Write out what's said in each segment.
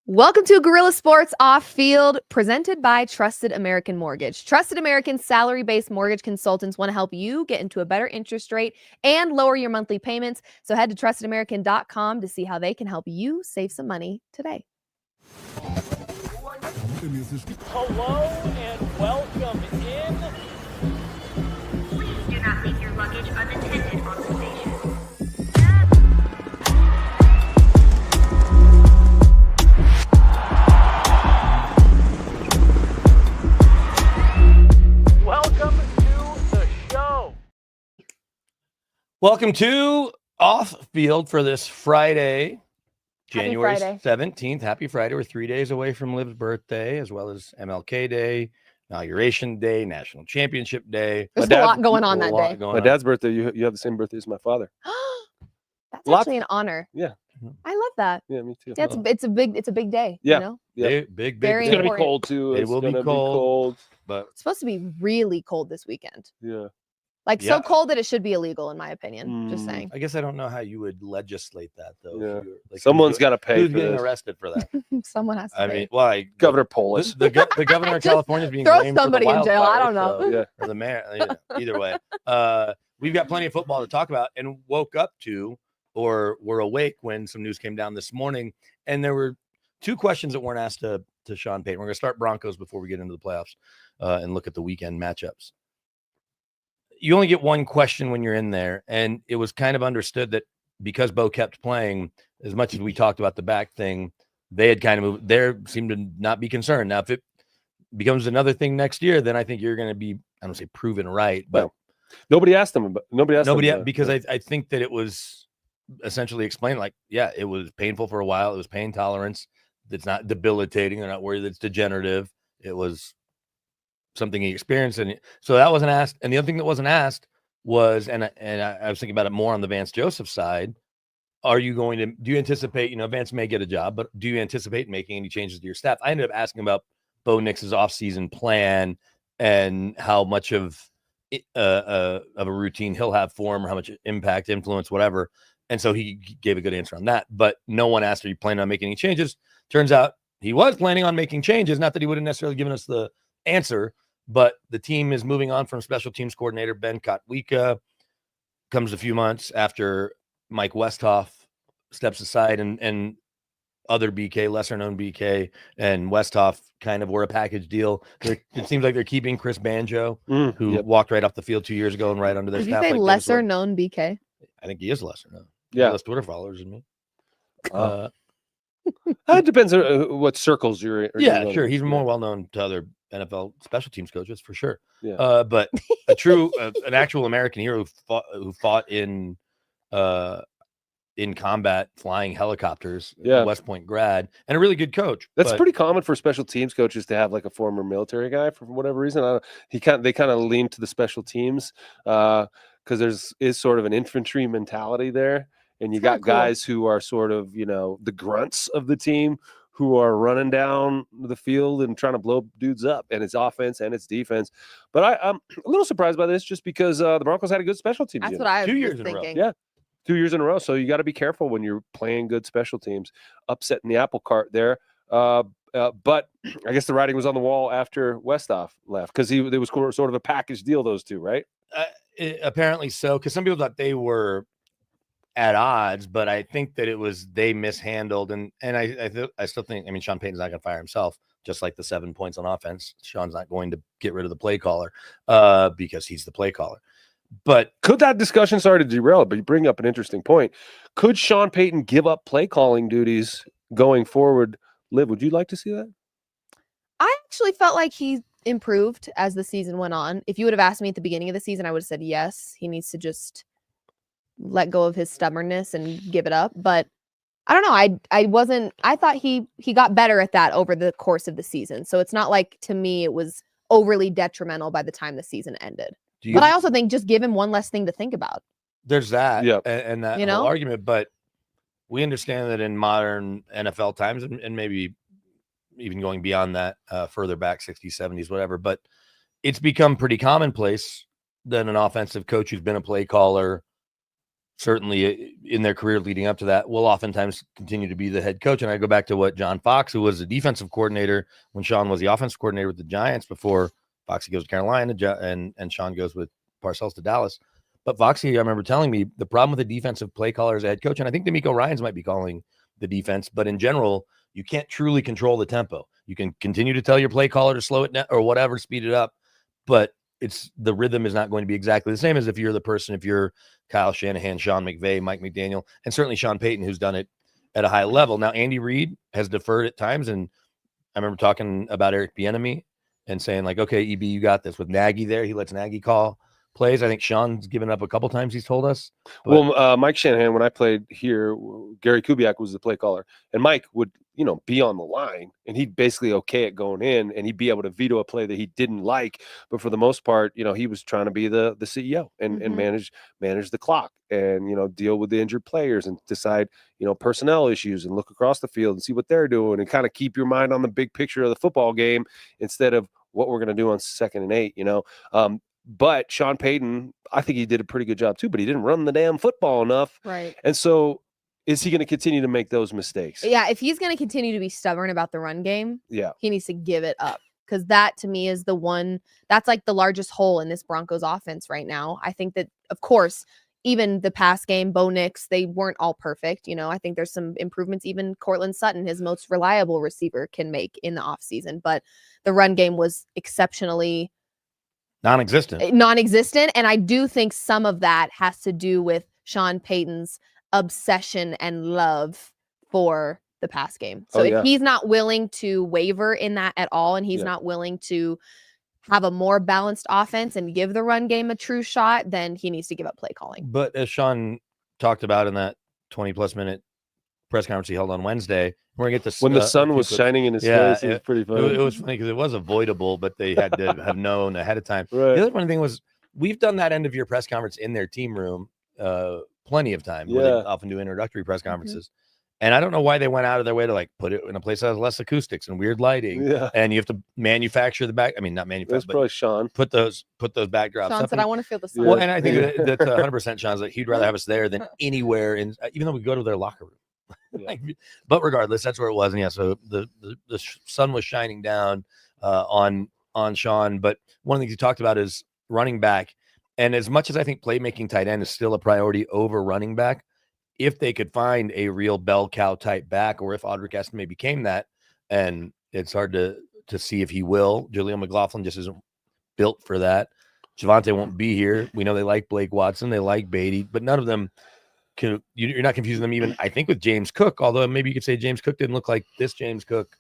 Welcome to Guerrilla Sports Off Field, presented by Trusted American Mortgage. Trusted American salary-based mortgage consultants want to help you get into a better interest rate and lower your monthly payments. So head to trustedamerican.com to see how they can help you save some money today. Hello and welcome in. Please do not leave your luggage unattended on the station. Welcome to the show. Welcome to Off Field for this Friday, January Friday. 17th. Happy Friday. We're 3 days away from Liv's birthday, as well as MLK Day, Inauguration Day, National Championship Day. There's a lot going on that day. My dad's birthday, you have the same birthday as my father. That's actually an honor. Yeah. I love that. Yeah, me too. Yeah, it's a big day. Yeah. You know? Yeah. Big. Very It's going to be important. cold, too. It will be gonna cold. But It's supposed to be really cold this weekend. Yeah. Like Yeah. so cold that it should be illegal, in my opinion. Just saying. I guess I don't know how you would legislate that, though. Yeah. If you're- like, Someone's got to pay Who's for getting this. arrested for that? Someone has to I pay. mean, why? Governor Polis. The governor of Just California is being throw blamed for the somebody in jail. I don't wildfires, know. so- Yeah. or the mayor. Either way, we've got plenty of football to talk about, and woke up to or were awake when some news came down this morning, and there were two questions that weren't asked to Sean Payton. We're going to start Broncos before we get into the playoffs and look at the weekend matchups. You only get one question when you're in there, and it was kind of understood that because Bo kept playing, as much as we talked about the back thing, they had kind of moved. There seemed to not be concerned. Now, if it becomes another thing next year, then I think you're going to be, I don't say proven right, but Nobody asked them. because I think that it was essentially explained like, yeah, it was painful for a while. It was pain tolerance. It's not debilitating. They're not worried that it's degenerative. It was something he experienced. And so that wasn't asked. And the other thing that wasn't asked was, and I was thinking about it more on the Vance Joseph side. Do you anticipate, Vance may get a job, but do you anticipate making any changes to your staff? I ended up asking about Bo Nix's offseason plan and how much of a routine he'll have for him, or how much impact, influence, whatever. And so he gave a good answer on that. But no one asked, are you planning on making any changes? Turns out he was planning on making changes. Not that he would have necessarily given us the answer, but the team is moving on from special teams coordinator Ben Kotwika. Comes a few months after Mike Westhoff steps aside, and other BK, lesser known BK, and Westhoff kind of were a package deal. It seems like they're keeping Chris Banjo, who walked right off the field 2 years ago and right under their Did you staff. say like lesser known BK? I think he is lesser known. Yeah. Less Twitter followers than me. It depends on what circles you're in. Yeah, sure. He's more well known to other NFL special teams coaches for sure. Yeah. But a true, an actual American hero who fought in combat flying helicopters. Yeah. West Point grad, and a really good coach. That's But pretty common for special teams coaches to have like a former military guy for whatever reason. They kind of lean to the special teams because is sort of an infantry mentality there. And you got cool. guys who are sort of, the grunts of the team who are running down the field and trying to blow dudes up, and it's offense and it's defense. But I'm a little surprised by this just because the Broncos had a good special teams That's unit. what I 2 was years in a row. thinking. Yeah. 2 years in a row. So you got to be careful when you're playing good special teams, upsetting the apple cart there. But I guess the writing was on the wall after Westhoff left because there was sort of a package deal, those two, right? Apparently so, because some people thought they were at odds, but I think that it was they mishandled, and I still think, Sean Payton's not going to fire himself, just like the 7 points on offense. Sean's not going to get rid of the play caller because he's the play caller. But could that discussion, sorry to derail, but you bring up an interesting point. Could Sean Payton give up play calling duties going forward? Liv, would you like to see that? I actually felt like he improved as the season went on. If you would have asked me at the beginning of the season, I would have said yes. He needs to just let go of his stubbornness and give it up. But I don't know. I thought he got better at that over the course of the season. So it's not like, to me, it was overly detrimental by the time the season ended. But I also think just give him one less thing to think about. There's that, yeah, and that whole argument. But we understand that in modern NFL times, and maybe even going beyond that, further back, 60s, 70s, whatever, but it's become pretty commonplace that an offensive coach who's been a play caller certainly in their career leading up to that, will oftentimes continue to be the head coach. And I go back to what John Fox, who was the defensive coordinator when Sean was the offensive coordinator with the Giants before Foxy goes to Carolina and Sean goes with Parcells to Dallas. But Foxy, I remember telling me the problem with the defensive play caller as a head coach, and I think D'Amico Ryans might be calling the defense, but in general, you can't truly control the tempo. You can continue to tell your play caller to slow it down or whatever, speed it up, but the rhythm is not going to be exactly the same as if you're Kyle Shanahan, Sean McVay, Mike McDaniel, and certainly Sean Payton, who's done it at a high level. Now, Andy Reid has deferred at times, and I remember talking about Eric Bieniemy and saying, like, okay, EB, you got this. With Nagy there, he lets Nagy call plays. I think Sean's given up a couple times, he's told us. Well, Mike Shanahan, when I played here, Gary Kubiak was the play caller, and Mike would, be on the line, and he'd basically okay it going in, and he'd be able to veto a play that he didn't like. But for the most part, he was trying to be the CEO and manage the clock and, deal with the injured players and decide, personnel issues and look across the field and see what they're doing and kind of keep your mind on the big picture of the football game instead of what we're going to do on 2nd and 8, But Sean Payton, I think he did a pretty good job too, but he didn't run the damn football enough. Right. And so is he going to continue to make those mistakes? Yeah, if he's going to continue to be stubborn about the run game, he needs to give it up, because that to me is the one that's like the largest hole in this Broncos offense right now. I think that, of course, even the pass game, Bo Nix, they weren't all perfect. I think there's some improvements even Cortland Sutton, his most reliable receiver, can make in the offseason. But the run game was exceptionally non-existent. And I do think some of that has to do with Sean Payton's obsession and love for the pass game. So if he's not willing to waver in that at all, and he's not willing to have a more balanced offense and give the run game a true shot, then he needs to give up play calling. But as Sean talked about in that 20-plus minute press conference he held on Wednesday, we're gonna get this when the sun was shining in his face. It was pretty funny. It was funny because it was avoidable, but they had to have known ahead of time. Right. The other funny thing was we've done that end of year press conference in their team room plenty of times. Where they often do introductory press conferences. And I don't know why they went out of their way to like put it in a place that has less acoustics and weird lighting. Yeah. And you have to manufacture the back. I mean, not manufacture. That's probably Sean. Put those backdrops. Sean said, "I want to feel the sun." Well, and I think that's 100% Sean's. Like he'd rather have us there than anywhere in, even though we go to their locker room. But regardless, that's where it was. And so the sun was shining down on Sean. But one of the things he talked about is running back. And as much as I think playmaking tight end is still a priority over running back, if they could find a real bell cow type back, or if Audric Estime became that, and it's hard to see if he will. Jaleel McLaughlin just isn't built for that. Javonte won't be here. We know they like Blake Watson, they like Beatty, but none of them can. You're not confusing them even, I think, with James Cook. Although maybe you could say James Cook didn't look like this James Cook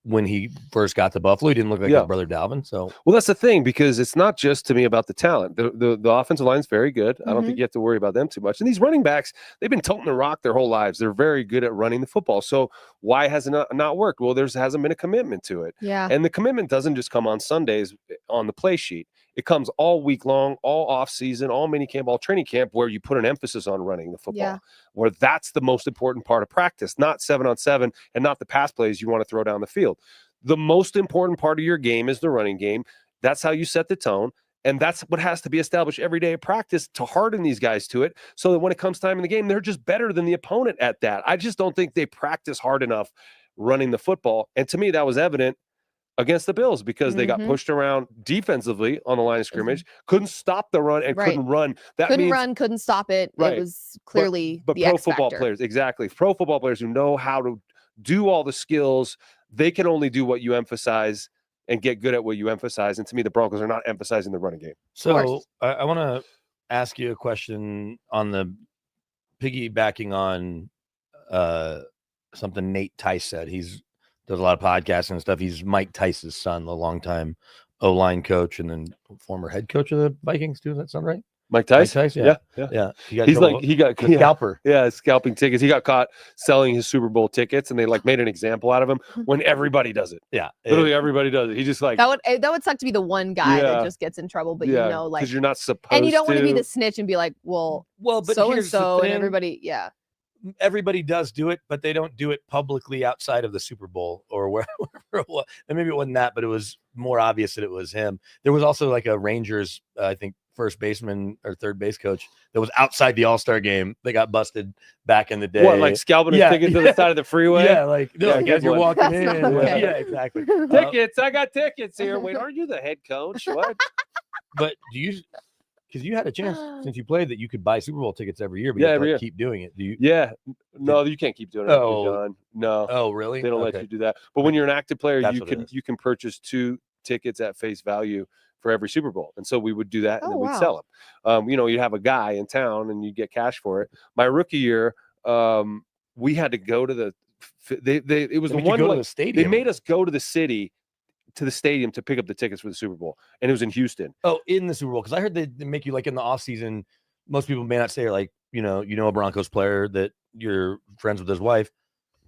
when he first got to Buffalo. He didn't look like his brother Dalvin. So, well, that's the thing, because it's not just to me about the talent. The offensive line is very good. I don't think you have to worry about them too much. And these running backs, they've been toting the rock their whole lives. They're very good at running the football. So why has it not worked? Well, hasn't been a commitment to it. Yeah. And the commitment doesn't just come on Sundays on the play sheet. It comes all week long, all off season, all mini camp, all training camp, where you put an emphasis on running the football, where that's the most important part of practice, not 7-on-7 and not the pass plays you want to throw down the field. The most important part of your game is the running game. That's how you set the tone. And that's what has to be established every day of practice to harden these guys to it, so that when it comes time in the game, they're just better than the opponent at that. I just don't think they practice hard enough running the football. And to me, that was evident against the Bills, because they got pushed around defensively on the line of scrimmage, couldn't stop the run, and couldn't run. Couldn't stop it. It was clearly but the pro X football factor. players, exactly. Pro football players who know how to do all the skills, they can only do what you emphasize and get good at what you emphasize. And to me, the Broncos are not emphasizing the running game. So I want to ask you a question on the piggybacking on something Nate Tice said. He's does a lot of podcasting and stuff. He's Mike Tice's son, the longtime O-line coach and then former head coach of the Vikings too. Does that sound right? Mike Tice? Yeah. He got scalper. Yeah, scalping tickets. He got caught selling his Super Bowl tickets, and they made an example out of him when everybody does it. Yeah. Literally everybody does it. He just that would suck to be the one guy that just gets in trouble, but because you're not supposed to. And you don't want to be the snitch and be like, well, but so and so, and everybody, everybody does do it, but they don't do it publicly outside of the Super Bowl or wherever it was. And maybe it wasn't that, but it was more obvious that it was him. There was also like a Rangers, I think, first baseman or third base coach that was outside the All-Star game. They got busted back in the day. What, like scalping his tickets to the side of the freeway? Yeah, like, Yeah, like good as you're one. walking That's in. not like, okay. yeah, exactly. Tickets. I got tickets here. Wait, aren't you the head coach? What? But do you? Because you had a chance since you played that you could buy Super Bowl tickets every year, but Yeah, you have to, every like, year. keep doing it. Do you? Yeah. No, you can't keep doing it. Oh. You're done. No. Oh, really? They don't let Okay. you do that. But when you're an active player, That's you what it can is. you can purchase 2 tickets at face value for every Super Bowl. And so we would do that and Oh, then we'd wow. sell them. You have a guy in town and you get cash for it. My rookie year, we had to go to the it was They the make you one go to like, the stadium. they made us go to the stadium to pick up the tickets for the Super Bowl. And it was in Houston. Oh, in the Super Bowl, because I heard they make you like in the off season. Most people may not say like a Broncos player that you're friends with his wife.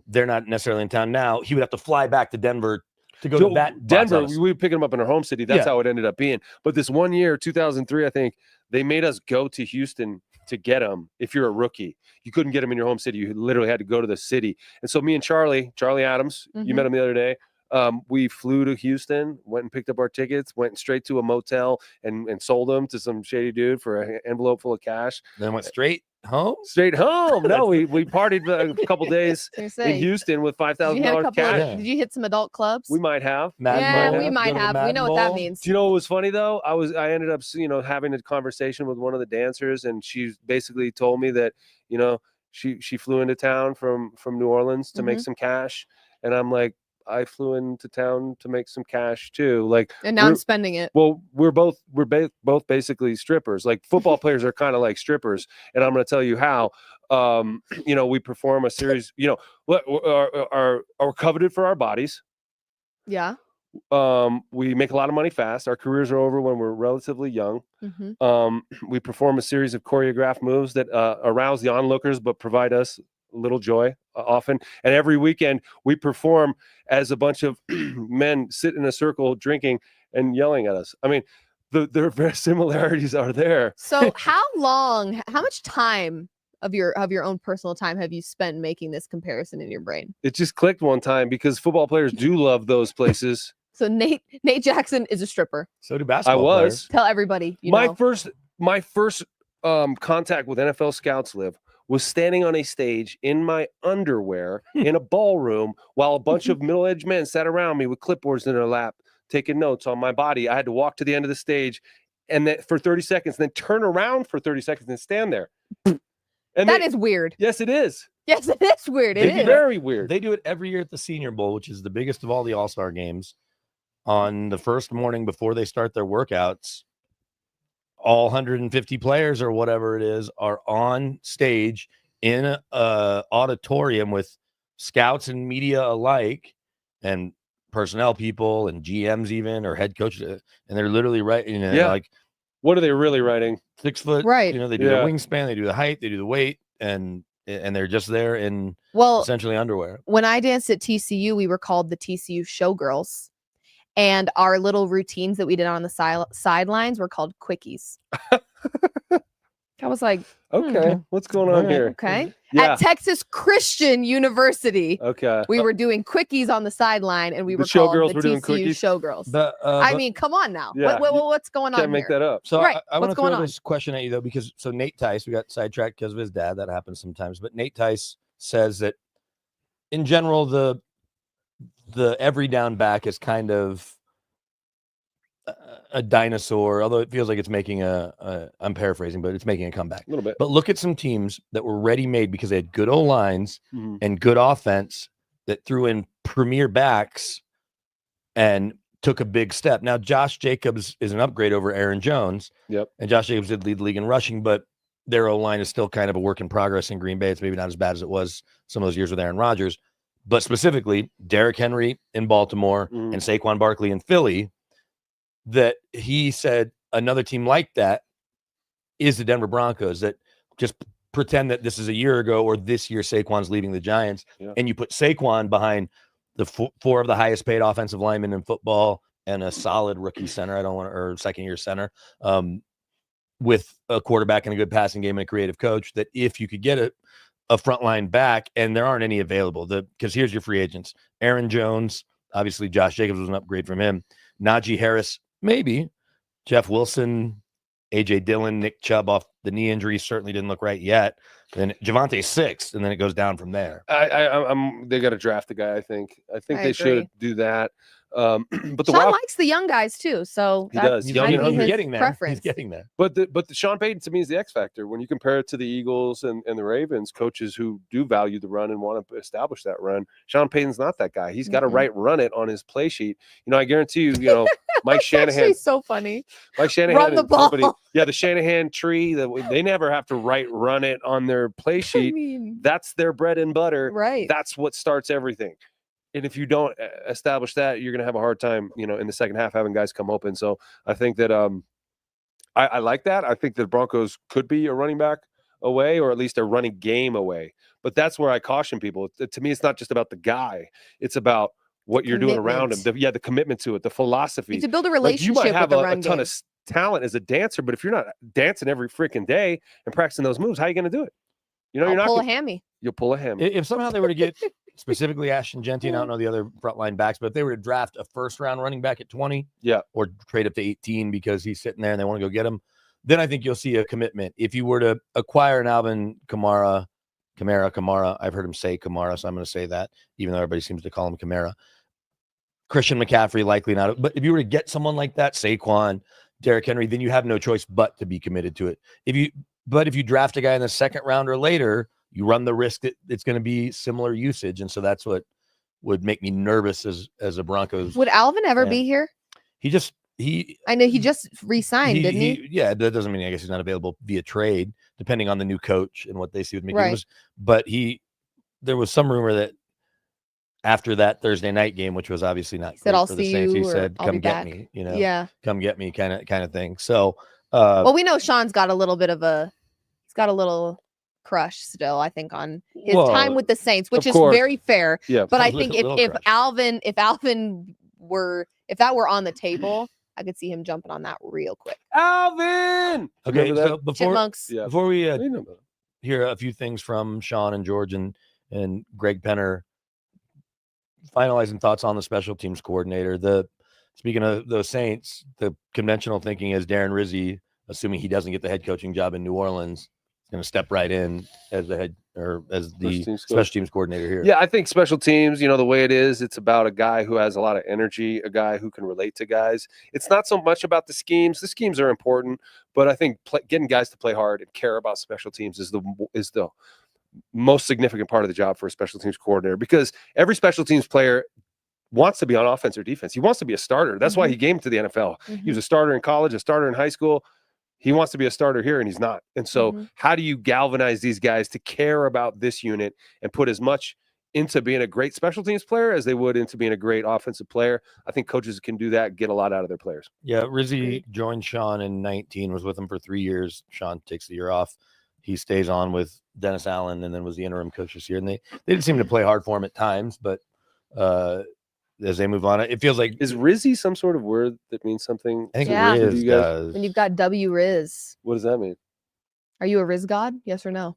They're not necessarily in town now. He would have to fly back to Denver to go to that Denver. box office. We were picking them up in our home city. That's Yeah. how it ended up being. But this one year, 2003, I think they made us go to Houston to get them. If you're a rookie, you couldn't get them in your home city. You literally had to go to the city. And so me and Charlie Adams, you met him the other day. We flew to Houston, went and picked up our tickets, went straight to a motel and sold them to some shady dude for an envelope full of cash. Then went straight home. Straight home. No, we partied a couple days You're in saying, Houston with did you hit a $5,000 couple cash. Yeah. did you hit some adult clubs? We might have. Yeah, we Bowl. might Go to have. We Madden know what that Bowl. means. Do you know what was funny though? I ended up, having a conversation with one of the dancers, and she basically told me that, she flew into town from New Orleans to make some cash, and I'm like, I flew into town to make some cash too. Like, And now I'm spending it. well, we're both basically strippers. Like football players are kind of like strippers, and I'm going to tell you how. We perform a series. Are coveted for our bodies. Yeah. We make a lot of money fast. Our careers are over when we're relatively young. We perform a series of choreographed moves that arouse the onlookers but provide us little joy often. And every weekend we perform as a bunch of men sit in a circle drinking and yelling at us. I mean, the similarities are there. So how much time of your own personal time have you spent making this comparison in your brain? It just clicked one time because football players do love those places. So Nate Jackson is a stripper. So do I basketball was. players. Tell everybody. My first contact with NFL scouts, Liv, was standing on a stage in my underwear in a ballroom while a bunch of middle-aged men sat around me with clipboards in their lap taking notes on my body. I had to walk to the end of the stage and then for 30 seconds, then turn around for 30 seconds and stand there. And That is weird. Yes, it is. Yes, it is weird. It It's is. very weird. They do it every year at the Senior Bowl, which is the biggest of all the All-Star games. On the first morning before they start their workouts, all 150 players or whatever it is are on stage in a auditorium with scouts and media alike and personnel people and GMs even or head coaches, and they're literally writing like What are they really writing? 6 foot, Right. they do the wingspan, they do the height, they do the weight, and they're just there in essentially underwear. When I danced at TCU, we were called the TCU Showgirls. And our little routines that we did on the sidelines were called quickies. I was like, Okay, what's going on here? okay. Yeah. At Texas Christian University, Okay. we were doing quickies on the sideline, and we The were called Showgirls the were doing TCU quickies? Showgirls. But, I mean, come on now. Yeah. What's going on Can't make here? that up. So Right. I want What's to going throw on? this question at you though, because Nate Tice, we got sidetracked because of his dad. That happens sometimes. But Nate Tice says that in general, the every down back is kind of a dinosaur, although it feels like it's making I'm paraphrasing, but it's making a comeback. A little bit. But look at some teams that were ready made because they had good O lines Mhm. and good offense that threw in premier backs and took a big step. Now, Josh Jacobs is an upgrade over Aaron Jones. Yep. And Josh Jacobs did lead the league in rushing, but their O line is still kind of a work in progress in Green Bay. It's maybe not as bad as it was some of those years with Aaron Rodgers. But specifically, Derrick Henry in Baltimore Mhm. and Saquon Barkley in Philly, that he said another team like that is the Denver Broncos, that just pretend that this is a year ago or this year Saquon's leaving the Giants, and you put Saquon behind the four of the highest paid offensive linemen in football and a solid rookie center, or second year center, with a quarterback and a good passing game and a creative coach, that if you could get a frontline back, and there aren't any available, because here's your free agents: Aaron Jones, obviously Josh Jacobs was an upgrade from him, Najee Harris, maybe, Jeff Wilson, AJ Dillon, Nick Chubb off the knee injury certainly didn't look right yet. Then Javonte 6th, and then it goes down from there. They got to draft the guy. I think I they should agree. do that. But the Sean wild, likes the young guys too, so He that does. He's might young be and his getting there. preference. He's getting there. but the Sean Payton to me is the X factor when you compare it to the Eagles and the Ravens, coaches who do value the run and want to establish that run. Sean Payton's not that guy. He's got to run it on his play sheet. I guarantee you, Mike It's Shanahan. actually so funny. Mike Shanahan Run the and company, ball. the Shanahan tree, they never have to run it on their play I sheet. mean, That's their bread and butter. right. That's what starts everything. And if you don't establish that, you're going to have a hard time, in the second half having guys come open. So I think that I like that. I think that the Broncos could be a running back away or at least a running game away. But that's where I caution people. To me, it's not just about the guy. It's about what you're doing around him. The commitment to it, the philosophy. You have to build a You relationship might have with the run a ton game. of talent as a dancer, but if you're not dancing every freaking day and practicing those moves, how are you going to do it? You're not Pull a gonna, hammy. You'll pull a hammy. If somehow they were to get specifically Ashton Genty, and I don't know the other frontline backs, but if they were to draft a first-round running back at 20, or trade up to 18 because he's sitting there and they want to go get him, then I think you'll see a commitment. If you were to acquire an Alvin Kamara, I've heard him say Kamara, so I'm going to say that, even though everybody seems to call him Kamara. Christian McCaffrey, likely not. But if you were to get someone like that, Saquon, Derrick Henry, then you have no choice but to be committed to it. If you draft a guy in the second round or later, you run the risk that it's going to be similar usage. And so that's what would make me nervous as a Broncos. Would Alvin ever fan. be here? I know he just re-signed, didn't he? Yeah, that doesn't mean I guess he's not available via trade, depending on the new coach and what they see with McDaniels. Right. But there was some rumor that after that Thursday night game, which was obviously not Said, great "I'll for the see Saints, you," he or, said, "I'll "Come be get back." me," Yeah. come get me, kind of thing. So, Well, we know Sean's got a little crush still, I think, on his time with the Saints, which is very fair. Yeah. But A I think little if crush. Alvin if that were on the table, I could see him jumping on that real quick. Alvin. Okay, Remember so that? Chipmunks. Yeah. before we I know that. hear a few things from Sean and George and Greg Penner, finalizing thoughts on the special teams coordinator. Speaking of those Saints, the conventional thinking is Darren Rizzi, assuming he doesn't get the head coaching job in New Orleans, is going to step right in as the special teams coordinator here. Yeah, I think special teams, the way it is, it's about a guy who has a lot of energy, a guy who can relate to guys. It's not so much about the schemes. The schemes are important, but I think getting guys to play hard and care about special teams is the most significant part of the job for a special teams coordinator, because every special teams player wants to be on offense or defense. He wants to be a starter. That's why he came to the NFL. He was a starter in college, a starter in high school. He wants to be a starter here, and he's not. And so how do you galvanize these guys to care about this unit and put as much into being a great special teams player as they would into being a great offensive player? I think coaches can do that, get a lot out of their players. Yeah, Rizzi joined Sean in 19, was with him for 3 years. Sean takes the year off. He stays on with Dennis Allen and then was the interim coach this year. And they didn't seem to play hard for him at times, but as they move on, it feels like. Is Rizzi some sort of word that means something? I think Yeah. Riz does. When you've got W Riz. What does that mean? Are you a Riz god? Yes or no?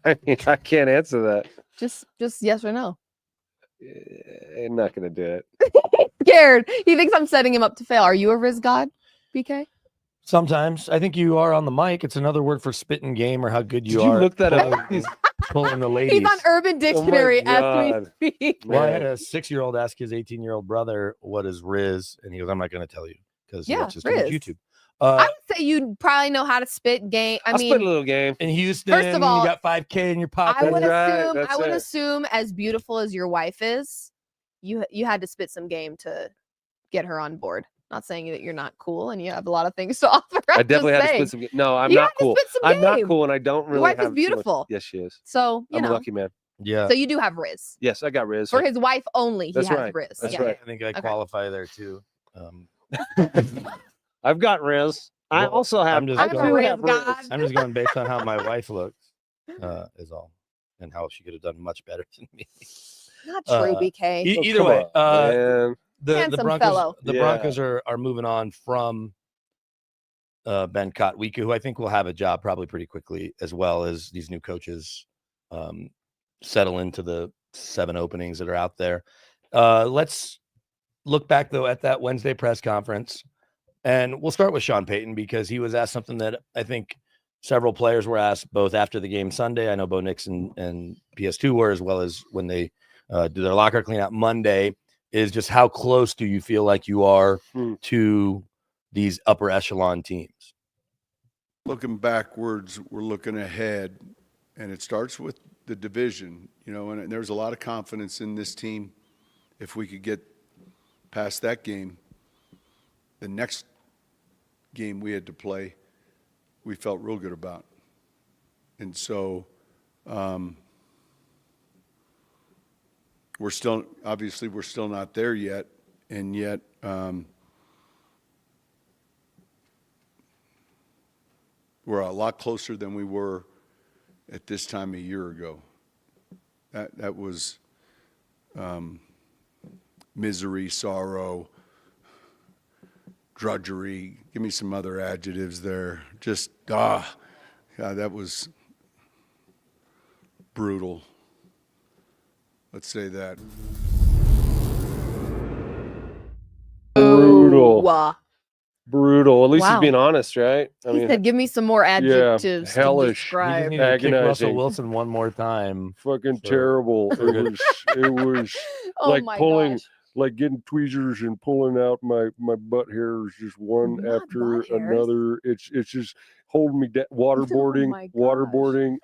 I mean, I can't answer that. Just yes or no. I'm not going to do it. Scared. He thinks I'm setting him up to fail. Are you a Riz god, BK? Sometimes. I think you are on the mic. It's another word for spitting game or how good you Did you are. look that up? Pulling the ladies. He's on Urban Dictionary as we speak. Well, I had a 6-year-old ask his 18-year-old brother, what is Riz? And he goes, I'm not going to tell you because that's just on Riz. YouTube. I would say you probably know how to spit game. I I'll mean, spit a little game. In Houston, First of all, you got $5K in your pocket. I would That's right, assume that's it. assume as beautiful as your wife is, you had to spit some game to get her on board. Not saying that you're not cool and you have a lot of things to offer. I I'm definitely just had to saying. spit some game. No, I'm You not had to cool. spit some I'm not game. cool, and I don't really Your wife have is beautiful. Yes, she is. So I'm a lucky man. Yeah. So you do have Riz. Yes, I got Riz. For his wife only, he That's has right. Riz. That's Yeah. right. I think I qualify there too. I've got Riz. I Well, also have. I'm just I I'm a do Riz have god. I'm just going based on how my wife looks, is all, and how she could have done much better than me. Not true, BK. Either come way, on, man. the Handsome Broncos, fellow. the Yeah. Broncos are moving on from Ben Kotwica, who I think will have a job probably pretty quickly, as well as these new coaches settle into the 7 openings that are out there. Let's look back though at that Wednesday press conference. And we'll start with Sean Payton because he was asked something that I think several players were asked both after the game Sunday. I know Bo Nix and PS2 were, as well as when they do their locker cleanout Monday, is just how close do you feel like you are to these upper echelon teams? Looking backwards, we're looking ahead, and it starts with the division, and there's a lot of confidence in this team. If we could get past that game, the next game we had to play, we felt real good about. And so we're still not there yet, and yet we're a lot closer than we were at this time a year ago. That was misery, sorrow, drudgery. Give me some other adjectives there. Just, God, that was brutal. Let's say that. Brutal. Ooh. Brutal. At least he's Wow. being honest, right? He said, give me some more adjectives to hellish. You just describe. need to kick Russell Agonizing. Wilson one more time. Fucking So- terrible. It was Oh like my pulling, gosh. like getting tweezers and pulling out my butt hairs just one Not after butt hairs. another. It's just holding me down. Waterboarding, my gosh. waterboarding.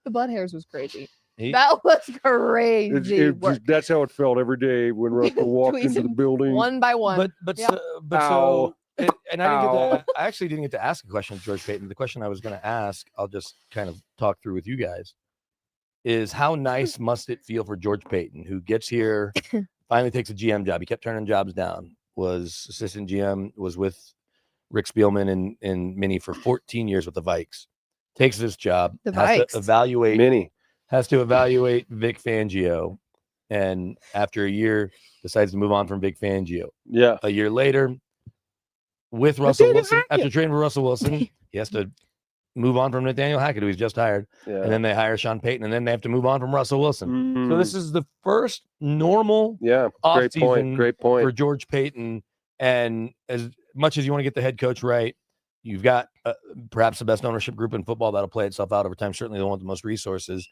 The butt hairs was crazy. He- That was crazy. Just, that's how it felt every day when Russell walked into the Tweezing building. one by one. But Yeah. so and I didn't Ow. get to, I actually didn't get to ask a question of George Payton. The question I was going to ask, I'll just kind of talk through with you guys, is how nice must it feel for George Payton, who gets here, finally takes a GM job. He kept turning jobs down, was assistant GM, was with Rick Spielman and Minnie for 14 years with the Vikes, takes this job, The has Vikes. to evaluate Mini. Vic Fangio, and after a year decides to move on from Vic Fangio. Yeah. A year later, with Russell Nathaniel Wilson, after Hackett. trading for Russell Wilson, he has to move on from Nathaniel Hackett, who he's just hired, Yeah. and then they hire Sean Payton, and then they have to move on from Russell Wilson. So this Mhm. is the first normal Yeah. Great offseason point. Great point. for George Payton. And as much as you want to get the head coach right, you've got perhaps the best ownership group in football that'll play itself out over time. Certainly the one with the most resources.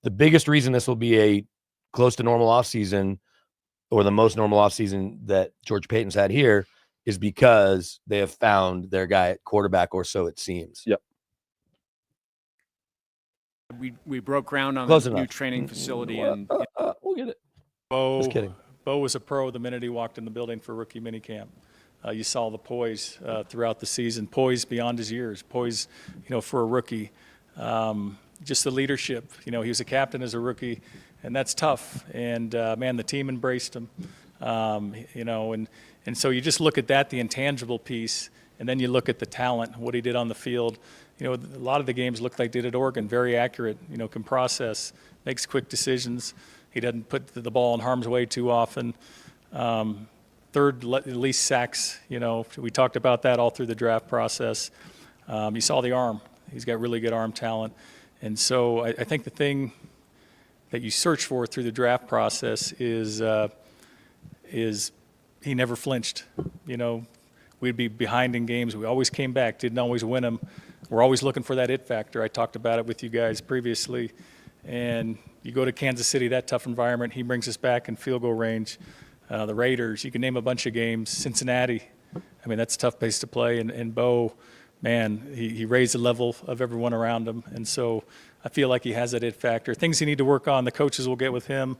The biggest reason this will be a close to normal offseason, or the most normal offseason that George Payton's had here, is because they have found their guy at quarterback, or so it seems. Yep. We broke ground on Close the new enough. training facility, and We'll get it. Bo, Just kidding. Bo was a pro the minute he walked in the building for rookie minicamp. You saw the poise throughout the season, poise beyond his years, poise, for a rookie. Just the leadership. He was a captain as a rookie, and that's tough. And man, the team embraced him. And so you just look at that, the intangible piece, and then you look at the talent, what he did on the field. A lot of the games looked like they did at Oregon, very accurate, can process, makes quick decisions. He doesn't put the ball in harm's way too often. Third least sacks, we talked about that all through the draft process. You saw the arm. He's got really good arm talent. And so I think the thing that you search for through the draft process is he never flinched. We'd be behind in games. We always came back, didn't always win them. We're always looking for that it factor. I talked about it with you guys previously. And you go to Kansas City, that tough environment, he brings us back in field goal range. The Raiders, you can name a bunch of games. Cincinnati, that's a tough place to play. And Bo, man, he raised the level of everyone around him. And so I feel like he has that it factor. Things he need to work on, the coaches will get with him.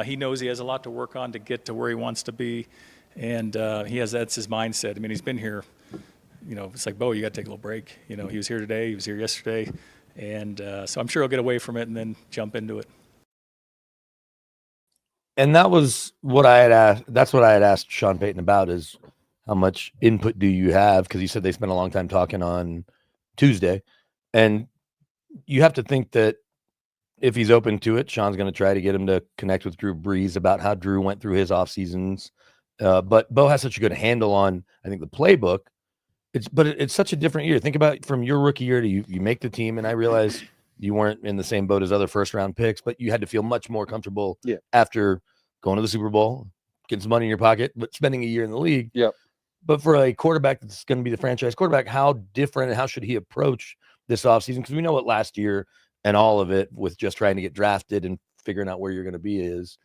He knows he has a lot to work on to get to where he wants to be. And that's his mindset. He's been here. It's like, Bo, you got to take a little break. He was here today, he was here yesterday. And so I'm sure he'll get away from it and then jump into it. And that was what I had asked. That's what I had asked Sean Payton about, is how much input do you have? Because he said they spent a long time talking on Tuesday. And you have to think that if he's open to it, Sean's going to try to get him to connect with Drew Brees about how Drew went through his off seasons. But Bo has such a good handle on, I think, the playbook. It's such a different year. Think about from your rookie year to you make the team. And I realize you weren't in the same boat as other first round picks, but you had to feel much more comfortable Yeah. after going to the Super Bowl, getting some money in your pocket, but spending a year in the league. Yep. But for a quarterback that's going to be the franchise quarterback, how different and how should he approach this offseason? Because we know what last year and all of it with just trying to get drafted and figuring out where you're going to be is.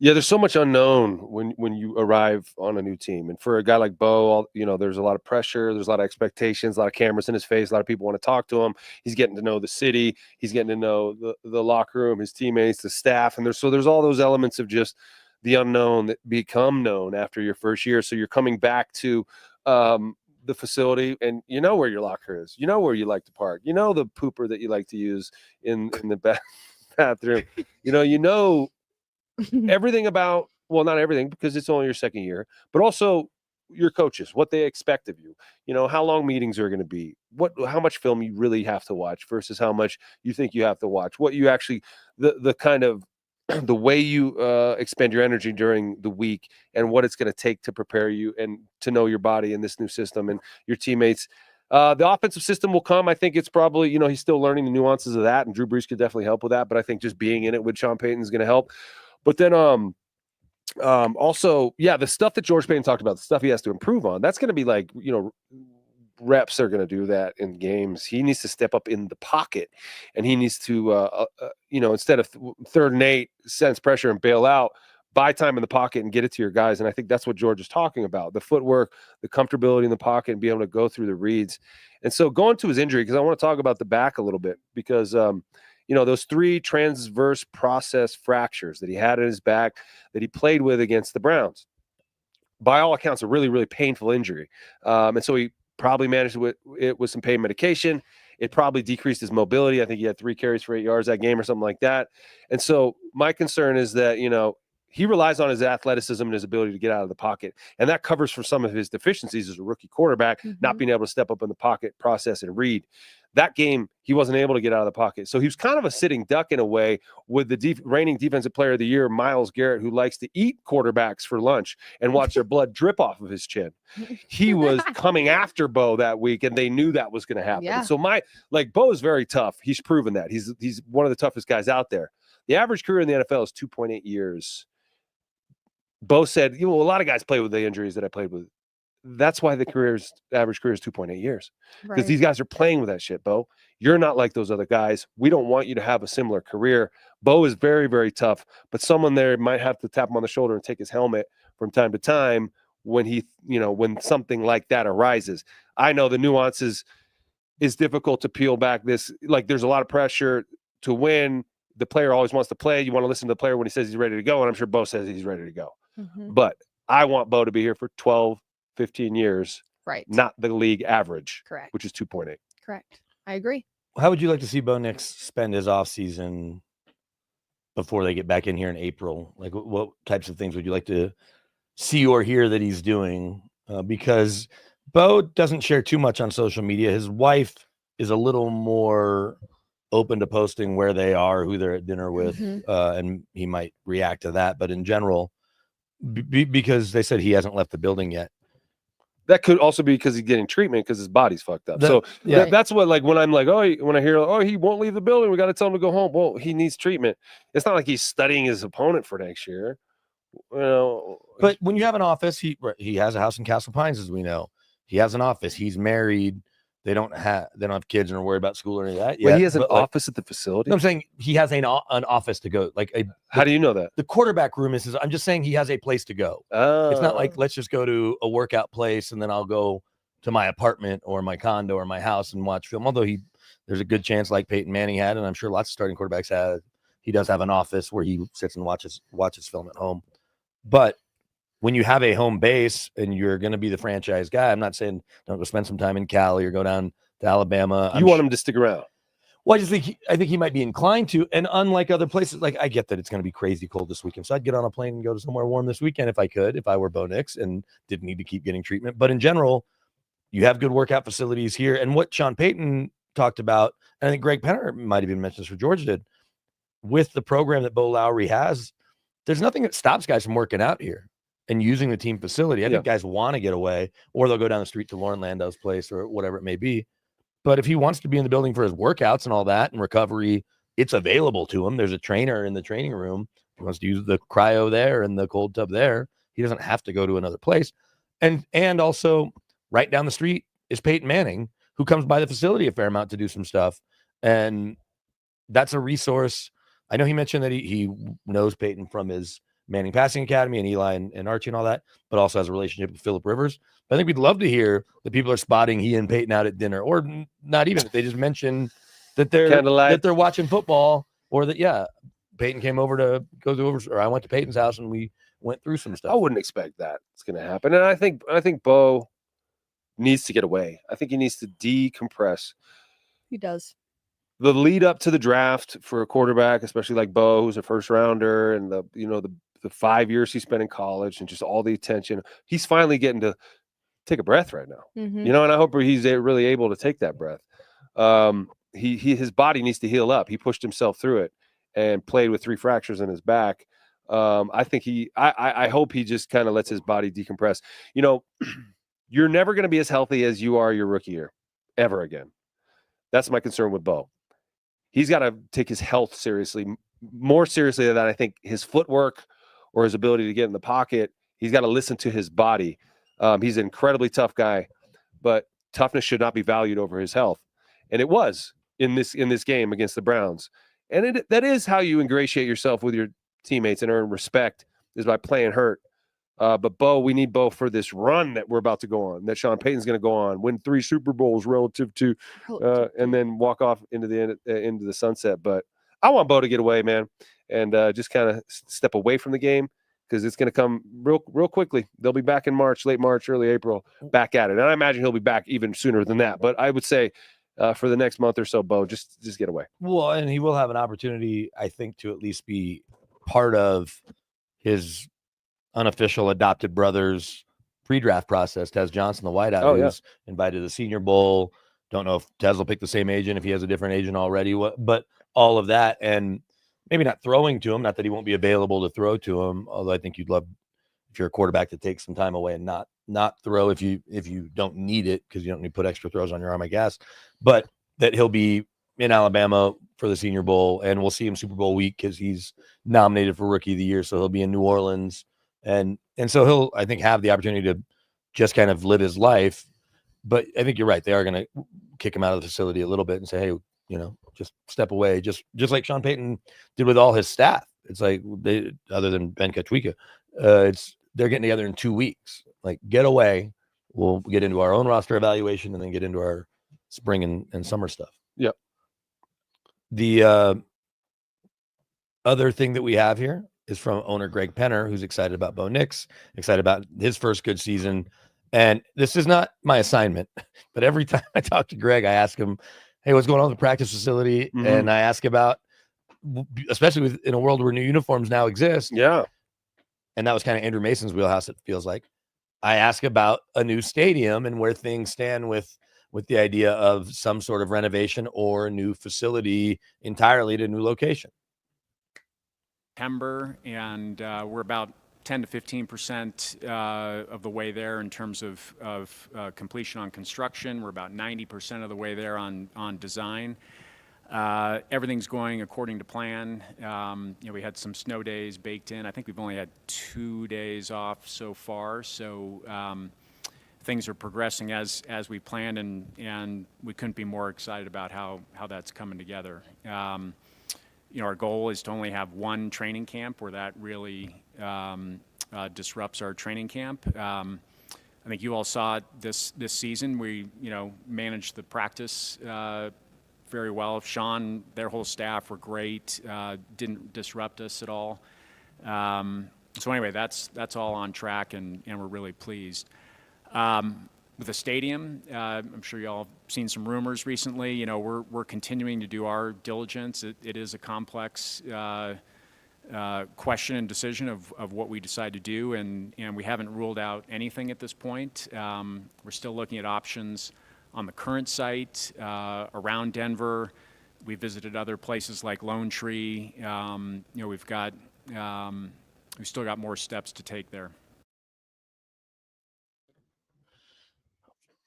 Yeah, there's so much unknown when you arrive on a new team. And for a guy like Bo, there's a lot of pressure, there's a lot of expectations, a lot of cameras in his face, a lot of people want to talk to him. He's getting to know the city, he's getting to know the locker room, his teammates, the staff, and there's all those elements of just the unknown that become known after your first year. So you're coming back to the facility, and you know where your locker is, you know where you like to park, you know the pooper that you like to use in the bathroom, you know everything about, well, not everything because it's only your second year, but also your coaches, what they expect of you, how long meetings are going to be, how much film you really have to watch versus how much you think you have to watch, what you actually, the kind of the way you expend your energy during the week and what it's going to take to prepare you and to know your body in this new system and your teammates. The offensive system will come. I think it's probably, he's still learning the nuances of that, and Drew Brees could definitely help with that. But I think just being in it with Sean Payton is going to help. But then also, the stuff that George Payton talked about, the stuff he has to improve on, that's going to be like, reps are going to do that in games. He needs to step up in the pocket, and he needs to, instead of 3rd and 8, sense pressure and bail out, buy time in the pocket and get it to your guys. And I think that's what George is talking about, the footwork, the comfortability in the pocket, and be able to go through the reads. And so going to his injury, because I want to talk about the back a little bit, because those 3 transverse process fractures that he had in his back that he played with against the Browns, by all accounts, a really, really painful injury. And so he probably managed it with some pain medication. It probably decreased his mobility. I think he had 3 carries for 8 yards that game or something like that. And so my concern is that, he relies on his athleticism and his ability to get out of the pocket. And that covers for some of his deficiencies as a rookie quarterback, not being able to step up in the pocket, process, and read. That game, he wasn't able to get out of the pocket. So he was kind of a sitting duck in a way with the reigning defensive player of the year, Myles Garrett, who likes to eat quarterbacks for lunch and watch their blood drip off of his chin. He was coming after Bo that week, and they knew that was going to happen. Yeah. So Bo is very tough. He's proven that. He's one of the toughest guys out there. The average career in the NFL is 2.8 years. Bo said, a lot of guys play with the injuries that I played with. That's why the average career is 2.8 years. Because these guys are playing with that shit, Bo. You're not like those other guys. We don't want you to have a similar career. Bo is very, very tough, but someone there might have to tap him on the shoulder and take his helmet from time to time when when something like that arises. I know the nuances is difficult to peel back this. Like, there's a lot of pressure to win. The player always wants to play. You want to listen to the player when he says he's ready to go, and I'm sure Bo says he's ready to go. But I want Bo to be here for 12, 15 years, Right. not the league average, Correct. which is 2.8. Correct. I agree. How would you like to see Bo Nix spend his offseason before they get back in here in April? Like, what types of things would you like to see or hear that he's doing? Because Bo doesn't share too much on social media. His wife is a little more open to posting where they are, who they're at dinner with, and he might react to that. But in general, because they said he hasn't left the building yet. That could also be because he's getting treatment because his body's fucked up. That's what, like, when I'm like, when I hear, he won't leave the building, we got to tell him to go home. Well, he needs treatment. It's not like he's studying his opponent for next year. But when you have an office, he has a house in Castle Pines, as we know. He has an office. He's married. They don't have kids and are worried about school or any of that. But he has an office at the facility. No, I'm saying he has an office to go. How do you know that? The quarterback room is. I'm just saying he has a place to go. It's not like let's just go to a workout place and then I'll go to my apartment or my condo or my house and watch film. Although there's a good chance, like Peyton Manning had, and I'm sure lots of starting quarterbacks have. He does have an office where he sits and watches film at home. But when you have a home base and you're going to be the franchise guy, I'm not saying don't go spend some time in Cali or go down to Alabama. You want him to stick around? Well, I think he might be inclined to. And unlike other places, like, I get that it's going to be crazy cold this weekend. So I'd get on a plane and go to somewhere warm this weekend if I could, if I were Bo Nix and didn't need to keep getting treatment. But in general, you have good workout facilities here. And what Sean Payton talked about, and I think Greg Penner might have even mentioned this, for Georgia did, with the program that Bo Lowry has, there's nothing that stops guys from working out here and using the team facility. I think guys want to get away, or they'll go down the street to Lauren Landau's place or whatever it may be. But if he wants to be in the building for his workouts and all that and recovery, it's available to him. There's a trainer in the training room. If he wants to use the cryo there and the cold tub there, he doesn't have to go to another place. And also right down the street is Peyton Manning, who comes by the facility a fair amount to do some stuff. And that's a resource. I know he mentioned that he knows Peyton from his Manning Passing Academy and Eli and Archie and all that, but also has a relationship with Phillip Rivers. But I think we'd love to hear that people are spotting he and Peyton out at dinner, or not even that they just mention that they're watching football, or that Peyton came over to go over, or I went to Peyton's house and we went through some stuff. I wouldn't expect that it's going to happen, and I think Bo needs to get away. I think he needs to decompress. He does. The lead up to the draft for a quarterback, especially like Bo, who's a first rounder, and the 5 years he spent in college and just all the attention, he's finally getting to take a breath right now. Mm-hmm. And I hope he's really able to take that breath. His body needs to heal up. He pushed himself through it and played with 3 fractures in his back. I think I hope he just kind of lets his body decompress. You're never going to be as healthy as you are your rookie year ever again. That's my concern with Bo. He's got to take his health seriously, more seriously than I think his footwork or his ability to get in the pocket. He's got to listen to his body. He's an incredibly tough guy, but toughness should not be valued over his health. And it was in this game against the Browns. And that is how you ingratiate yourself with your teammates and earn respect, is by playing hurt. But Bo, we need Bo for this run that we're about to go on, that Sean Payton's going to go on, win 3 Super Bowls relative to, and then walk off into the sunset. But I want Bo to get away, man, and just kind of step away from the game, because it's going to come real quickly. They'll be back in March, late March, early April, back at it. And I imagine he'll be back even sooner than that. But I would say for the next month or so, Bo, just get away. Well, and he will have an opportunity, I think, to at least be part of his unofficial adopted brother's pre-draft process. Tez Johnson, the wideout, who's invited to the Senior Bowl. Don't know if Tez will pick the same agent, if he has a different agent already, but all of that, and maybe not throwing to him, not that he won't be available to throw to him, although I think you'd love, if you're a quarterback, to take some time away and not throw if you don't need it, because you don't need to put extra throws on your arm, I guess. But that he'll be in Alabama for the Senior Bowl, and we'll see him Super Bowl week because he's nominated for Rookie of the Year, so he'll be in New Orleans. And so he'll, I think, have the opportunity to just kind of live his life. But I think you're right. They are going to kick him out of the facility a little bit and say, hey, just step away. Just like Sean Payton did with all his staff. It's like they, other than Ben Kachwika, they're getting together in 2 weeks. Like, get away. We'll get into our own roster evaluation and then get into our spring and summer stuff. Yep. The other thing that we have here is from owner Greg Penner, who's excited about Bo Nix, excited about his first good season. And this is not my assignment, but every time I talk to Greg, I ask him, hey, what's going on with the practice facility? Mm-hmm. And I ask about, especially in a world where new uniforms now exist. Yeah. And that was kind of Andrew Mason's wheelhouse, it feels like. I ask about a new stadium and where things stand with the idea of some sort of renovation or a new facility entirely at a new location. September, and we're about 10 to 15% of the way there in terms of completion on construction. We're about 90% of the way there on design. Everything's going according to plan. We had some snow days baked in. I think we've only had 2 days off so far, so things are progressing as we planned, and we couldn't be more excited about how that's coming together. Our goal is to only have one training camp where that really disrupts our training camp. I think you all saw it this season. We, managed the practice very well. Sean, their whole staff were great. Didn't disrupt us at all. So anyway, that's all on track, and we're really pleased. With the stadium, I'm sure you all have seen some rumors recently. We're continuing to do our diligence. It is a complex question and decision of what we decide to do, and we haven't ruled out anything at this point. We're still looking at options on the current site around Denver. We visited other places like Lone Tree. We've still got more steps to take there.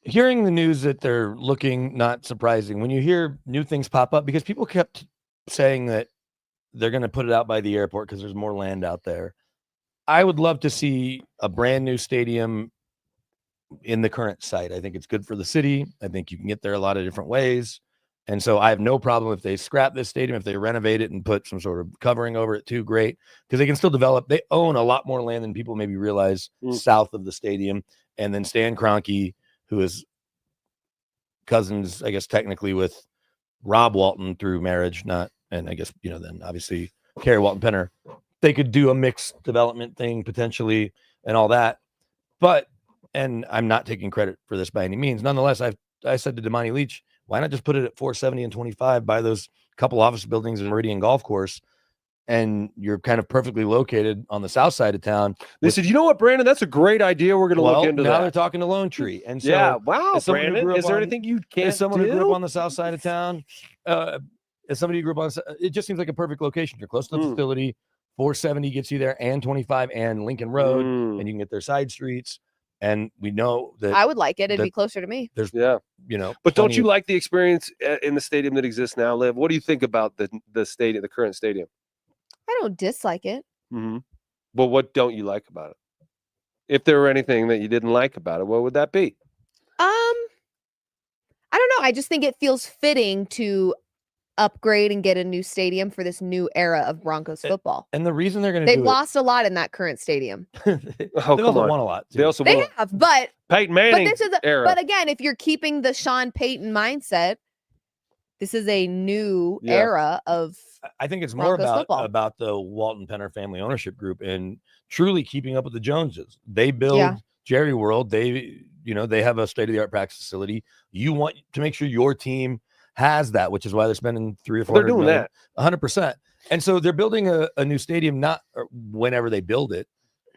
Hearing the news that they're looking, not surprising when you hear new things pop up, because people kept saying that they're going to put it out by the airport because there's more land out there. I would love to see a brand new stadium in the current site. I think it's good for the city. I think you can get there a lot of different ways. And so I have no problem if they scrap this stadium, if they renovate it and put some sort of covering over it too, great. Because they can still develop. They own a lot more land than people maybe realize south of the stadium. And then Stan Kroenke, who is cousins, I guess, technically with Rob Walton through marriage, and I guess, then obviously Kerry Walton Penner, they could do a mixed development thing potentially and all that. But, and I'm not taking credit for this by any means. Nonetheless, I said to Damani Leach, why not just put it at 470 and 25, buy those couple office buildings in Meridian Golf Course, and you're kind of perfectly located on the south side of town. They said, you know what, Brandon, that's a great idea. We're going to look into now that. they're talking to Lone Tree. And so, yeah, wow, as someone who Brandon, grew up is there on- anything you can't as someone do? who grew up on the south side of town, as somebody who grew up on, it just seems like a perfect location. You're close to the facility. 470 gets you there, and 25 and Lincoln Road, and you can get their side streets. And we know that I would like it. It'd be closer to me. there's, Yeah. But don't plenty you of- like the experience in the stadium that exists now, Liv? What do you think about the stadium, the current stadium? I don't dislike it. Mm-hmm. But what don't you like about it? If there were anything that you didn't like about it, what would that be? I don't know. I just think it feels fitting to upgrade and get a new stadium for this new era of Broncos football. And the reason they're going to They've do lost a lot in that current stadium. Oh, they come also on. won a lot. Too. They also They won have, but Peyton Manning this is era. but again, if you're keeping the Sean Payton mindset, this is a new Yeah. era of I think it's more Broncos football. about the Walton Penner family ownership group and truly keeping up with the Joneses. They build Yeah. Jerry World. They have a state-of-the-art practice facility. You want to make sure your team has that, which is why they're spending $300 or $400 They're doing million, that. 100%. And so they're building a new stadium, not whenever they build it,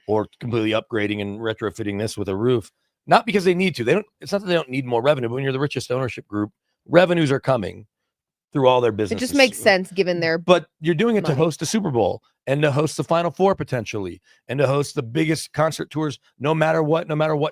or completely upgrading and retrofitting this with a roof, not because they need to. It's not that they don't need more revenue, but when you're the richest ownership group, revenues are coming through all their it businesses. just makes sense given their But you're doing it to money. host a Super Bowl and to host the Final Four potentially and to host the biggest concert tours no matter what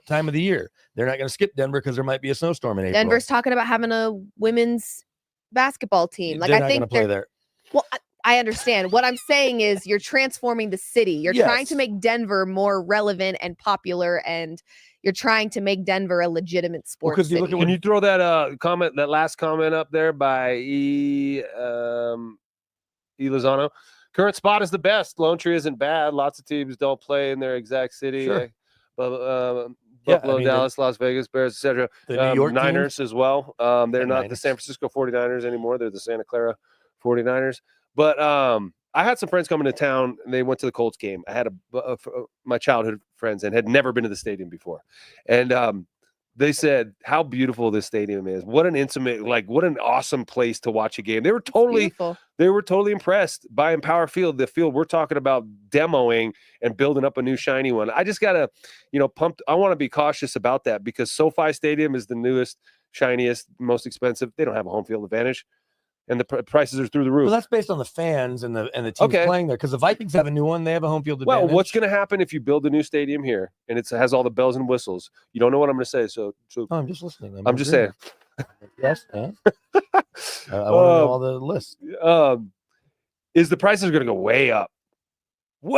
time of the year. They're not going to skip Denver because there might be a snowstorm in April. Denver's talking about having a women's basketball team. Like They're I not think going to play they're there. well, I understand. What I'm saying is you're transforming the city. You're trying to Yes. make Denver more relevant and popular, and you're trying to make Denver a legitimate sports 'cause you look city. at Can you throw that comment, that last comment up there by E Lozano? Current spot is the best. Lone Tree isn't bad. Lots of teams don't play in their exact city. Sure. Buffalo, Yeah, I mean, Dallas, Las Vegas, Bears, etc. The New York Niners as well. They're The not the Niners. San Francisco 49ers anymore. They're the Santa Clara 49ers. But I had some friends coming to town, and they went to the Colts game. I had my childhood friends and had never been to the stadium before. And they said how beautiful this stadium is. What an intimate, what an awesome place to watch a game. They were Beautiful. totally impressed by Empower Field, the field we're talking about demoing and building up a new shiny one. I just gotta, pumped. I want to be cautious about that because SoFi Stadium is the newest, shiniest, most expensive. They don't have a home field advantage, and the prices are through the roof. Well, that's based on the fans and the teams Okay. playing there because the Vikings have a new one. They have a home field Well, advantage. what's going to happen if you build a new stadium here and it has all the bells and whistles? You don't know what I'm going to say, so Oh, I'm just listening. I'm just saying. Yes. Yeah. I want to know all the lists. Is the prices are going to go way up, and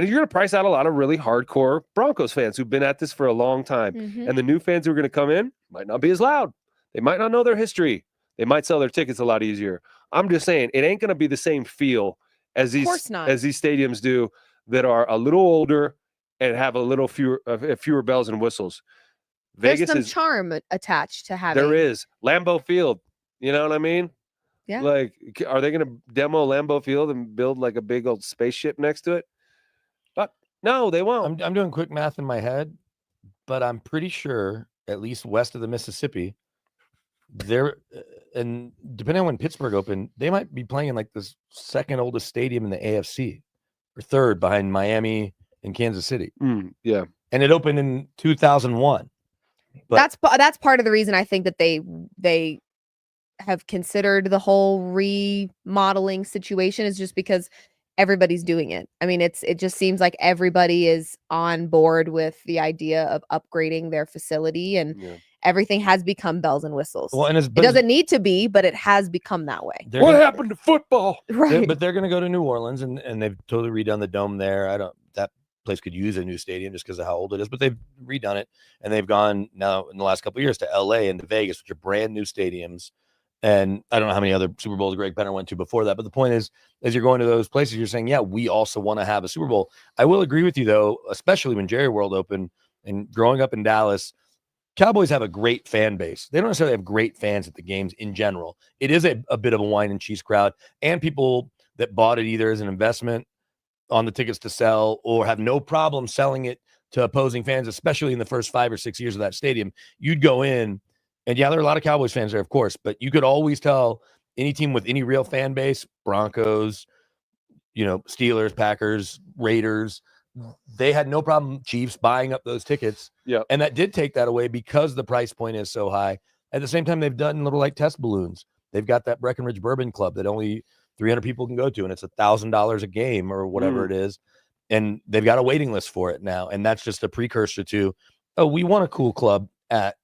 you're going to price out a lot of really hardcore Broncos fans who've been at this for a long time, Mhm. and the new fans who are going to come in might not be as loud. They might not know their history. They might sell their tickets a lot easier. I'm just saying it ain't going to be the same feel as course these not. stadiums do that are a little older and have a little fewer bells and whistles. There's Vegas some is charm attached to having. there is Lambeau Field. You know what I mean? Yeah. Are they going to demo Lambeau Field and build like a big old spaceship next to it? But no, they won't. I'm doing quick math in my head, but I'm pretty sure at least west of the Mississippi, there, and depending on when Pittsburgh opened, they might be playing in like the second oldest stadium in the AFC or third behind Miami and Kansas City. Yeah. And it opened in 2001. But That's part of the reason I think that they have considered the whole remodeling situation is just because everybody's doing it. I mean, it just seems like everybody is on board with the idea of upgrading their facility, and everything has become bells and whistles. well, and It doesn't need to be, but it has become that way. What happened to football? Right. But they're going to go to New Orleans, and they've totally redone the dome there. place could use a new stadium just because of how old it is, but they've redone it, and they've gone now in the last couple of years to LA and to Vegas, which are brand new stadiums. And I don't know how many other Super Bowls Greg Penner went to before that, but the point is, as you're going to those places, you're saying, yeah, we also want to have a Super Bowl. I will agree with you, though, especially when Jerry World opened and growing up in Dallas, Cowboys have a great fan base. They don't necessarily have great fans at the games in general. It is a bit of a wine and cheese crowd, and people that bought it either as an investment on the tickets to sell or have no problem selling it to opposing fans, especially in the first 5 or 6 years of that stadium. You'd go in, and yeah, there are a lot of Cowboys fans there, of course, but you could always tell any team with any real fan base, Broncos, Steelers, Packers, Raiders, they had no problem, Chiefs, buying up those tickets. Yeah. And that did take that away because the price point is so high. At the same time, they've done little like test balloons. They've got that Breckenridge Bourbon Club that only 300 people can go to, and it's $1,000 a game or whatever it is. And they've got a waiting list for it now. And that's just a precursor to, we want a cool club at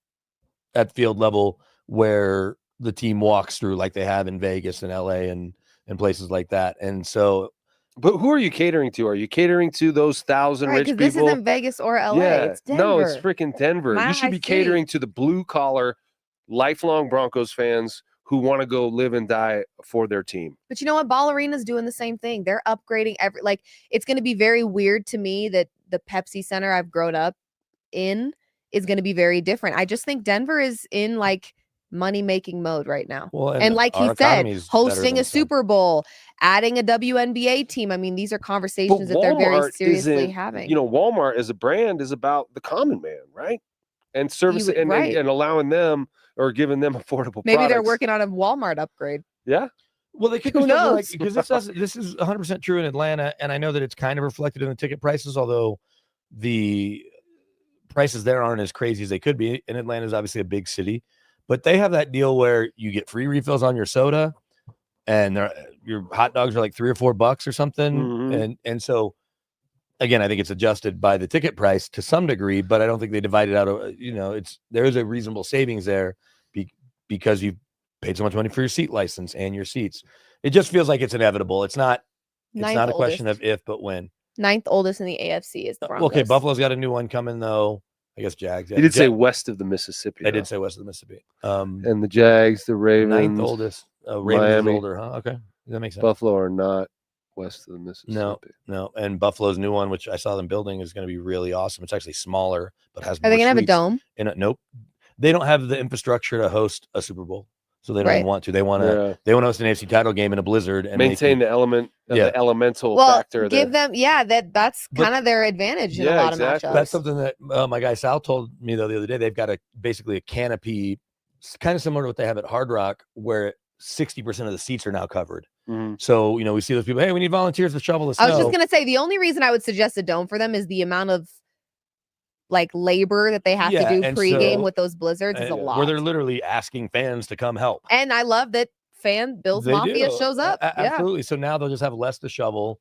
field level where the team walks through like they have in Vegas and LA and places like that. And so, but who are you catering to? Are you catering to those 1,000 rich people? This isn't Vegas or LA. Yeah. It's Denver. No, it's freaking Denver. My You should be city. catering to the blue collar, lifelong Broncos fans who want to go live and die for their team. But you know what? Ball Arena's doing the same thing. They're upgrading it's going to be very weird to me that the Pepsi Center I've grown up in is going to be very different. I just think Denver is in money-making mode right now. well, And like he our said, economy's better hosting than a some. Super Bowl, adding a WNBA team. I mean, these are conversations that they're very seriously having. Walmart as a brand is about the common man, right? And service and allowing them or giving them affordable Maybe they're products. working on a Walmart upgrade. Yeah. Well, they could Who knows? because this is 100% true in Atlanta, and I know that it's kind of reflected in the ticket prices, although the prices there aren't as crazy as they could be. And Atlanta is obviously a big city, but they have that deal where you get free refills on your soda, and your hot dogs are like $3 or $4 or something. Mm-hmm. And so, again, I think it's adjusted by the ticket price to some degree, but I don't think they divide it out. There is a reasonable savings there because you've paid so much money for your seat license and your seats. It just feels like it's inevitable. It's not a question of if, but when. 9th oldest in the AFC is the Broncos. Okay, Buffalo's got a new one coming though. I guess Jags. You did say west of the Mississippi. I did say west of the Mississippi. And the Jags, the Ravens. 9th oldest. Ravens is older, huh? Okay, that makes sense. Buffalo are not west of the Mississippi. No. And Buffalo's new one, which I saw them building, is going to be really awesome. It's actually smaller, but has. Are they going to have a dome? Nope. They don't have the infrastructure to host a Super Bowl, so they don't even want to. They want to. They want to host an AFC title game in a blizzard and maintain the elemental factor. Give them, that's kind of their advantage in a lot of matchups. That's something that my guy Sal told me though the other day. They've got basically a canopy, kind of similar to what they have at Hard Rock, where 60% of the seats are now covered. Mm-hmm. So we see those people. Hey, we need volunteers to shovel the snow. I was just gonna say the only reason I would suggest a dome for them is the amount of labor that they have to do pregame with those blizzards is a lot. Where they're literally asking fans to come help. And I love that Bills Mafia shows up. Absolutely. So now they'll just have less to shovel,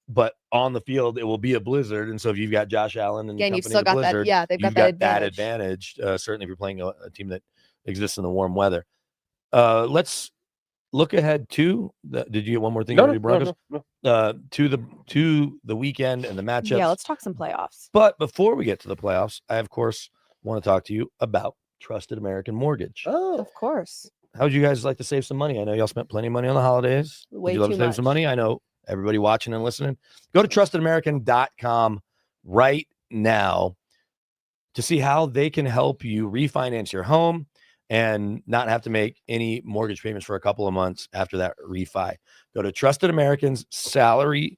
but on the field it will be a blizzard. And so if you've got Josh Allen and you've still got blizzard, that. They've got that advantage. Certainly if you're playing a team that exists in the warm weather. Let's look ahead to did you get one more thing? No. To the weekend and the matchups. Yeah, let's talk some playoffs. But before we get to the playoffs, I of course want to talk to you about Trusted American Mortgage. Oh, of course. How would you guys like to save some money? I know y'all spent plenty of money on the holidays. Way would you love too to save much. some money? I know everybody watching and listening. Go to trustedamerican.com right now to see how they can help you refinance your home and not have to make any mortgage payments for a couple of months after that refi. Go to Trusted American's Trusted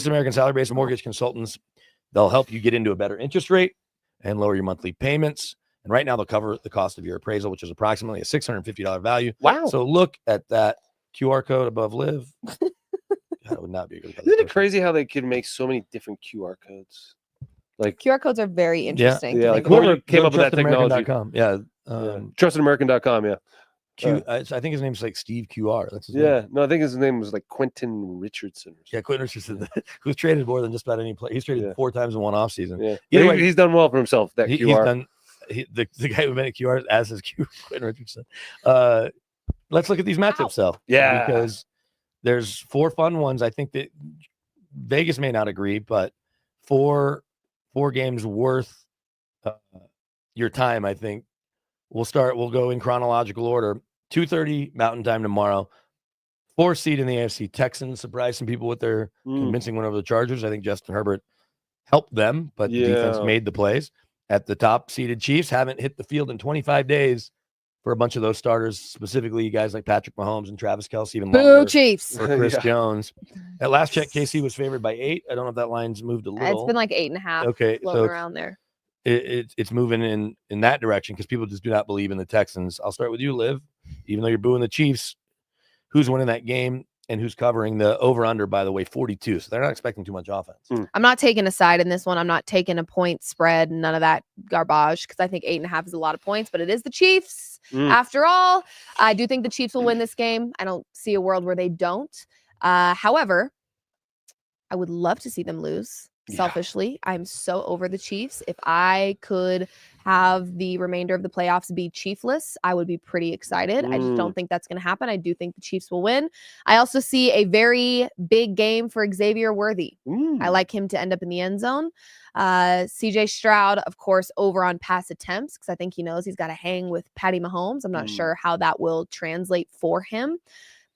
American Salary-Based Mortgage Consultants. They'll help you get into a better interest rate and lower your monthly payments. And right now they'll cover the cost of your appraisal, which is approximately a $650 value. Wow. So look at that QR code above Liv. That would not be a good. Isn't it crazy how they can make so many different QR codes? QR codes are very interesting. Yeah. Whoever came up with that technology. Yeah. Trustedamerican.com. Yeah. I think his name's Steve QR. That's his name. Yeah. No, I think his name was Quentin Richardson. Yeah, Quentin Richardson, who's traded more than just about any player. He's traded 4 times in one offseason. Yeah. He's done well for himself. That QR. The guy who made QR as his Quentin Richardson. Let's look at these matchups, though. Yeah. Because there's 4 fun ones. I think that Vegas may not agree, but four games worth your time, I think. We'll go in chronological order. 2:30 Mountain Time tomorrow. 4th seed in the AFC, Texans surprised some people with their convincing win over the Chargers. I think Justin Herbert helped them, but the defense made the plays. At the top seeded Chiefs haven't hit the field in 25 days for a bunch of those starters, specifically guys like Patrick Mahomes and Travis Kelce, even Boo, longer Chiefs. for Chris Jones. At last check, KC was favored by 8. I don't know if that line's moved a little. It's been like 8.5. Okay, floating so around there. It's moving in that direction because people just do not believe in the Texans. I'll start with you, Liv. Even though you're booing the Chiefs, who's winning that game and who's covering? The over-under, by the way, 42. So they're not expecting too much offense. I'm not taking a side in this one. I'm not taking a point spread, none of that garbage, because I think 8.5 is a lot of points, but it is the Chiefs. After all, I do think the Chiefs will win this game. I don't see a world where they don't. However, I would love to see them lose. Selfishly, I'm so over the Chiefs. If I could have the remainder of the playoffs be Chiefless, I would be pretty excited. I just don't think that's going to happen. I do think the Chiefs will win. I also see a very big game for Xavier Worthy. I like him to end up in the end zone. CJ Stroud, of course, over on pass attempts, because I think he knows he's got to hang with Patty Mahomes. I'm not sure how that will translate for him,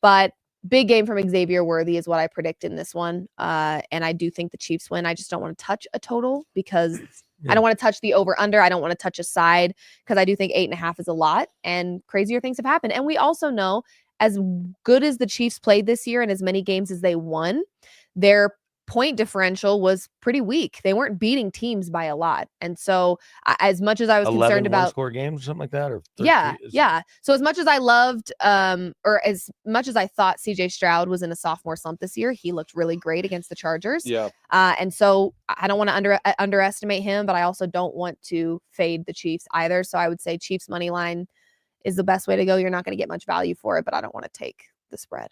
but big game from Xavier Worthy is what I predict in this one. And I do think the Chiefs win. I just don't want to touch a total because I don't want to touch the over-under. I don't want to touch a side because I do think 8.5 is a lot and crazier things have happened. And we also know, as good as the Chiefs played this year and as many games as they won, their point differential was pretty weak. They weren't beating teams by a lot. And so as much as I was concerned about score games or something like that, or 13, yeah. So as much as I loved or as much as I thought CJ Stroud was in a sophomore slump this year, he looked really great against the Chargers. And so I don't want to underestimate him, but I also don't want to fade the Chiefs either. So I would say Chiefs money line is the best way to go. You're not going to get much value for it, but I don't want to take the spread.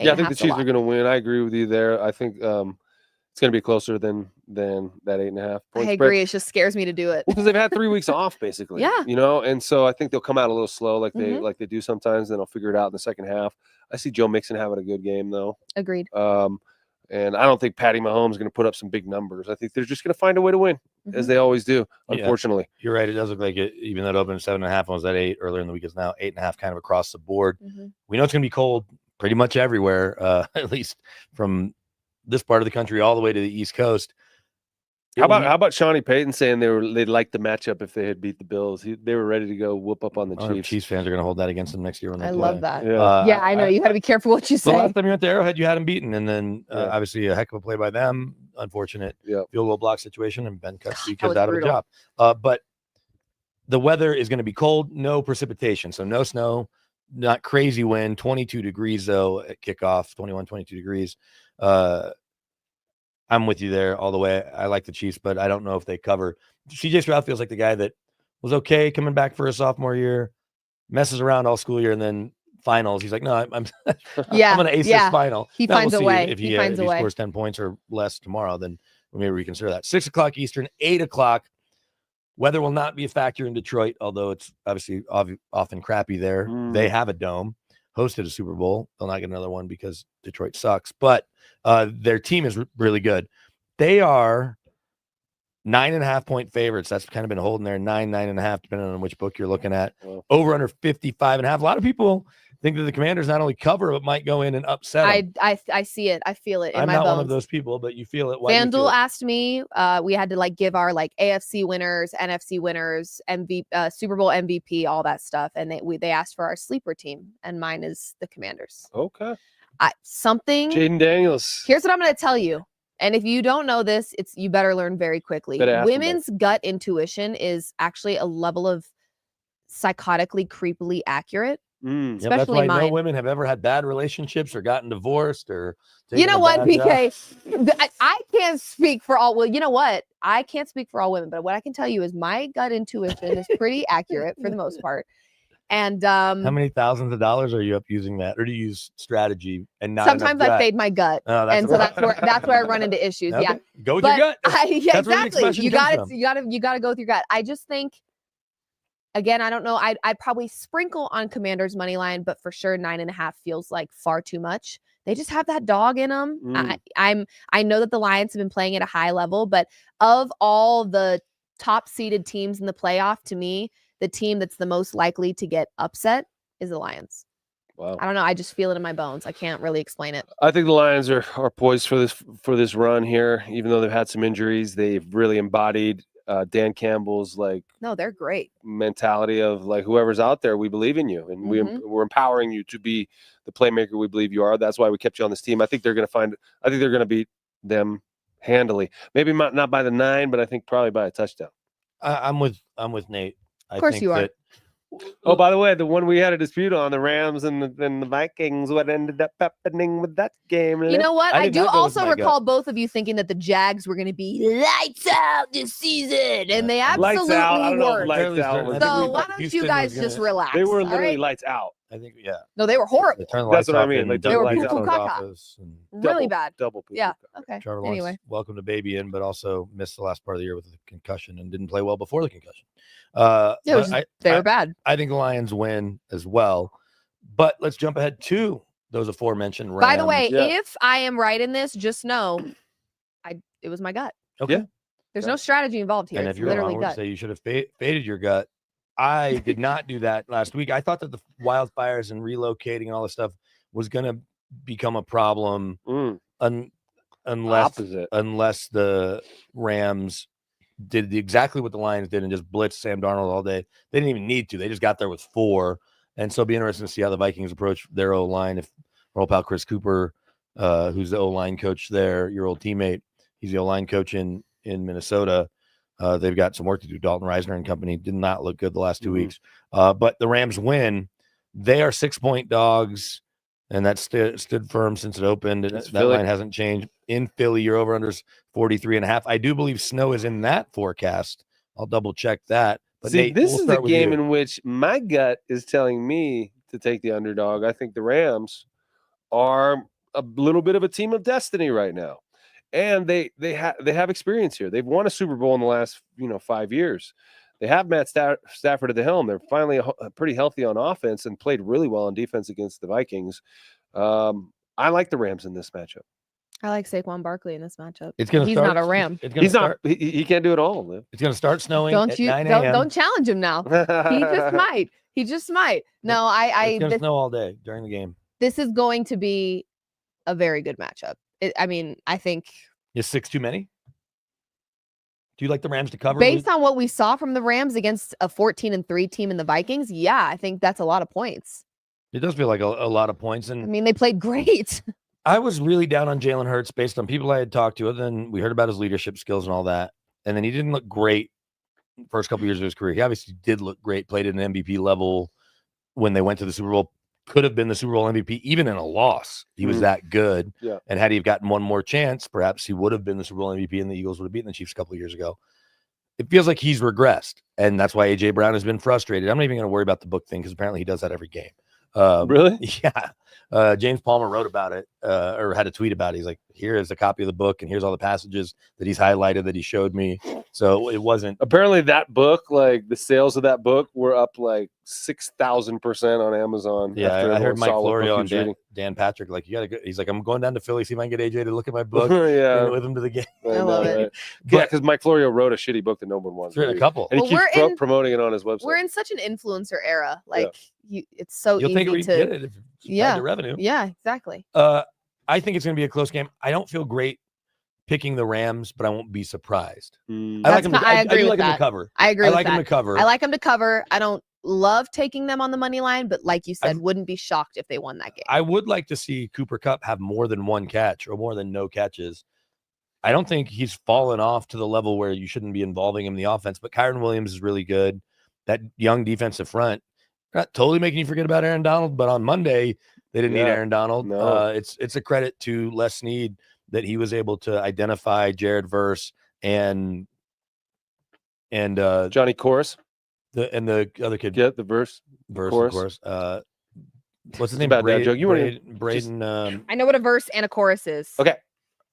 I think the Chiefs are going to win. I agree with you there. I think it's going to be closer than that 8.5 point I agree. It just scares me to do it. because they've had 3 weeks off, basically. And so I think they'll come out a little slow, like they do sometimes. Then they'll figure it out in the second half. I see Joe Mixon having a good game, though. Agreed. And I don't think Patty Mahomes is going to put up some big numbers. I think they're just going to find a way to win, as they always do. Unfortunately, you're right. It does look like it. Even though it opened 7.5, was at 8 earlier in the week. It's now 8.5, kind of across the board. We know it's going to be cold pretty much everywhere, at least from this part of the country all the way to the East Coast. How about Shawnee Payton saying they'd like the matchup if they had beat the Bills? They were ready to go whoop up on the Chiefs. Chiefs fans are going to hold that against them next year when they play. Love that. Yeah, I know. You got to be careful what you say. The last time you went to Arrowhead, you had them beaten, and then obviously a heck of a play by them. Unfortunate field goal block situation, and Ben Cusby gets out of a job. But the weather is going to be cold, no precipitation, so no snow, not crazy wind. 22 degrees though at kickoff, 21, 22 degrees. I'm with you there all the way. I like the Chiefs, but I don't know if they cover. CJ Stroud feels like the guy that was okay coming back for a sophomore year, messes around all school year, and then finals. He's like, no, I'm going to ace this final. He finds a way. If he scores 10 points or less tomorrow, then we'll maybe reconsider that. 6 o'clock Eastern, 8 o'clock. Weather will not be a factor in Detroit, although it's obviously often crappy there. They have a dome, hosted a Super Bowl. They'll not get another one because Detroit sucks, but their team is really good. They are 9.5 point favorites. That's kind of been holding there 9.5, depending on which book you're looking at. Over under 55.5. A lot of people think that the Commanders not only cover but might go in and upset them. I see it. I feel it in I'm my not bones. one of those people, but you feel it. Why do you feel FanDuel it? asked me. We had to give our AFC winners, NFC winners, Super Bowl MVP, all that stuff, and they asked for our sleeper team, and mine is the Commanders. Okay. Jaden Daniels. Here's what I'm going to tell you. And if you don't know this, you better learn very quickly. Women's gut intuition is actually a level of psychotically, creepily accurate. That's Especially why mine. no women have ever had bad relationships or gotten divorced or. You know what, BK? I can't speak for all. Well, you know what? I can't speak for all women, but what I can tell you is my gut intuition is pretty accurate for the most part. And how many thousands of dollars are you up using that, or do you use strategy and not? Sometimes I fade my gut, and so that's where I run into issues. Okay. Yeah, go with your gut. Exactly. You got to go with your gut. I just think, again, I don't know. I'd probably sprinkle on Commanders money line, but for sure 9.5 feels like far too much they just have that dog in them. Mm. I know that the Lions have been playing at a high level, but of all the top seeded teams in the playoff, to me, the team that's the most likely to get upset is the Lions. Wow. I don't know. I just feel it in my bones. I can't really explain it. I think the Lions are poised for this run here. Even though they've had some injuries, they've really embodied Dan Campbell's No, they're great. mentality of whoever's out there, we believe in you, and we're empowering you to be the playmaker we believe you are. That's why we kept you on this team. I think they're going to beat them handily. Maybe not by the 9, but I think probably by a touchdown. I'm with Nate. Of course you are. Oh, by the way, the one we had a dispute on, the Rams and the Vikings, what ended up happening with that game? You know what? I did do not go with also my recall both of you thinking that the Jags were going to be lights out this season, and they absolutely lights out. I don't know if weren't. lights out was- So why don't you guys just relax? They were all literally right? lights out. I think, yeah. No, they were horrible. They turned the That's lights what I off mean, and like, Doug they were Reed poo-poo left the caca. office, and Really bad. Double poop. Yeah. Okay. Trevor Lawrence Anyway, welcomed a baby in, but also missed the last part of the year with a concussion and didn't play well before the concussion. But they were bad. I think the Lions win as well. But let's jump ahead to those aforementioned Rams. By the way, Yeah. if I am right in this, just know, it was my gut. Okay. Yeah. There's no strategy involved here. And It's if you're literally wrong, I would gut. say you should have faded your gut. I did not do that last week. I thought that the wildfires and relocating and all this stuff was going to become a problem unless the Rams did exactly what the Lions did and just blitzed Sam Darnold all day. They didn't even need to. They just got there with 4. And so it'll be interesting to see how the Vikings approach their O-line. If our old pal Chris Cooper, who's the O-line coach there, your old teammate, he's the O-line coach in Minnesota. They've got some work to do. Dalton Reisner and company did not look good the last 2 weeks. But the Rams win. They are 6-point dogs, and that stood firm since it opened. That line hasn't changed. In Philly, your over-under's 43.5. I do believe snow is in that forecast. I'll double-check that. But see, Nate, this we'll is a start with game you. in which my gut is telling me to take the underdog. I think the Rams are a little bit of a team of destiny right now. And they have experience here. They've won a Super Bowl in the last 5 years. They have Matt Stafford at the helm. They're finally pretty healthy on offense and played really well on defense against the Vikings. I like the Rams in this matchup. I like Saquon Barkley in this matchup. He's not a Ram. He's not. He can't do it all. Liv. It's going to start snowing Don't at you 9 a.m. don't challenge him now. He just might. He just might. No, It's going to snow all day during the game. This is going to be a very good matchup. I think Is 6 too many? Do you like the Rams to cover? based on what we saw from the Rams against a 14-3 team in the Vikings, yeah, I think that's a lot of points. It does feel like a lot of points. I And mean, they played great. I was really down on Jalen Hurts based on people I had talked to. And then we heard about his leadership skills and all that. And then he didn't look great first couple years of his career. He obviously did look great, played at an MVP level when they went to the Super Bowl. Could have been the Super Bowl MVP, even in a loss. He was that good. Yeah. And had he gotten one more chance, perhaps he would have been the Super Bowl MVP and the Eagles would have beaten the Chiefs a couple of years ago. It feels like he's regressed. And that's why A.J. Brown has been frustrated. I'm not even going to worry about the book thing because apparently he does that every game. Really? Yeah. James Palmer wrote about it or had a tweet about it. He's like, here is a copy of the book and here's all the passages that he's highlighted that he showed me. So it wasn't. Apparently that book, like the sales of that book were up like 6,000% on Amazon. Yeah, after I heard everyone Mike saw what book Florio he and was reading. Dan Patrick, like, you got to go. He's like, I'm going down to Philly, see if I can get AJ to look at my book. Yeah. Bring it with him to the game. I love it. Right? Yeah, because Mike Florio wrote a shitty book that no one wants. He's written a couple. And he Well, keeps we're in- promoting it on his website. We're in such an influencer era. Like, it's so You'll easy take it where you to. get it if it's tied to revenue. Yeah, exactly. I think it's going to be a close game. I don't feel great picking the Rams, but I won't be surprised. Mm. I like them. I agree do with like them that. to cover. I agree I with like them that. to cover. I like them to cover. I don't love taking them on the money line, but like you said, wouldn't be shocked if they won that game. I would like to see Cooper Kupp have more than one catch or more than no catches. I don't think he's fallen off to the level where you shouldn't be involving him in the offense, but Kyron Williams is really good. That young defensive front, not totally making you forget about Aaron Donald, but on Monday they didn't need Aaron Donald. No. It's a credit to Les Snead that he was able to identify Jared Verse and Johnny Chorus. the other kid. Get the verse. Verse, Chorus. of course. What's his name? Bad dad joke. You weren't Braden. I know what a verse and a chorus is. Okay.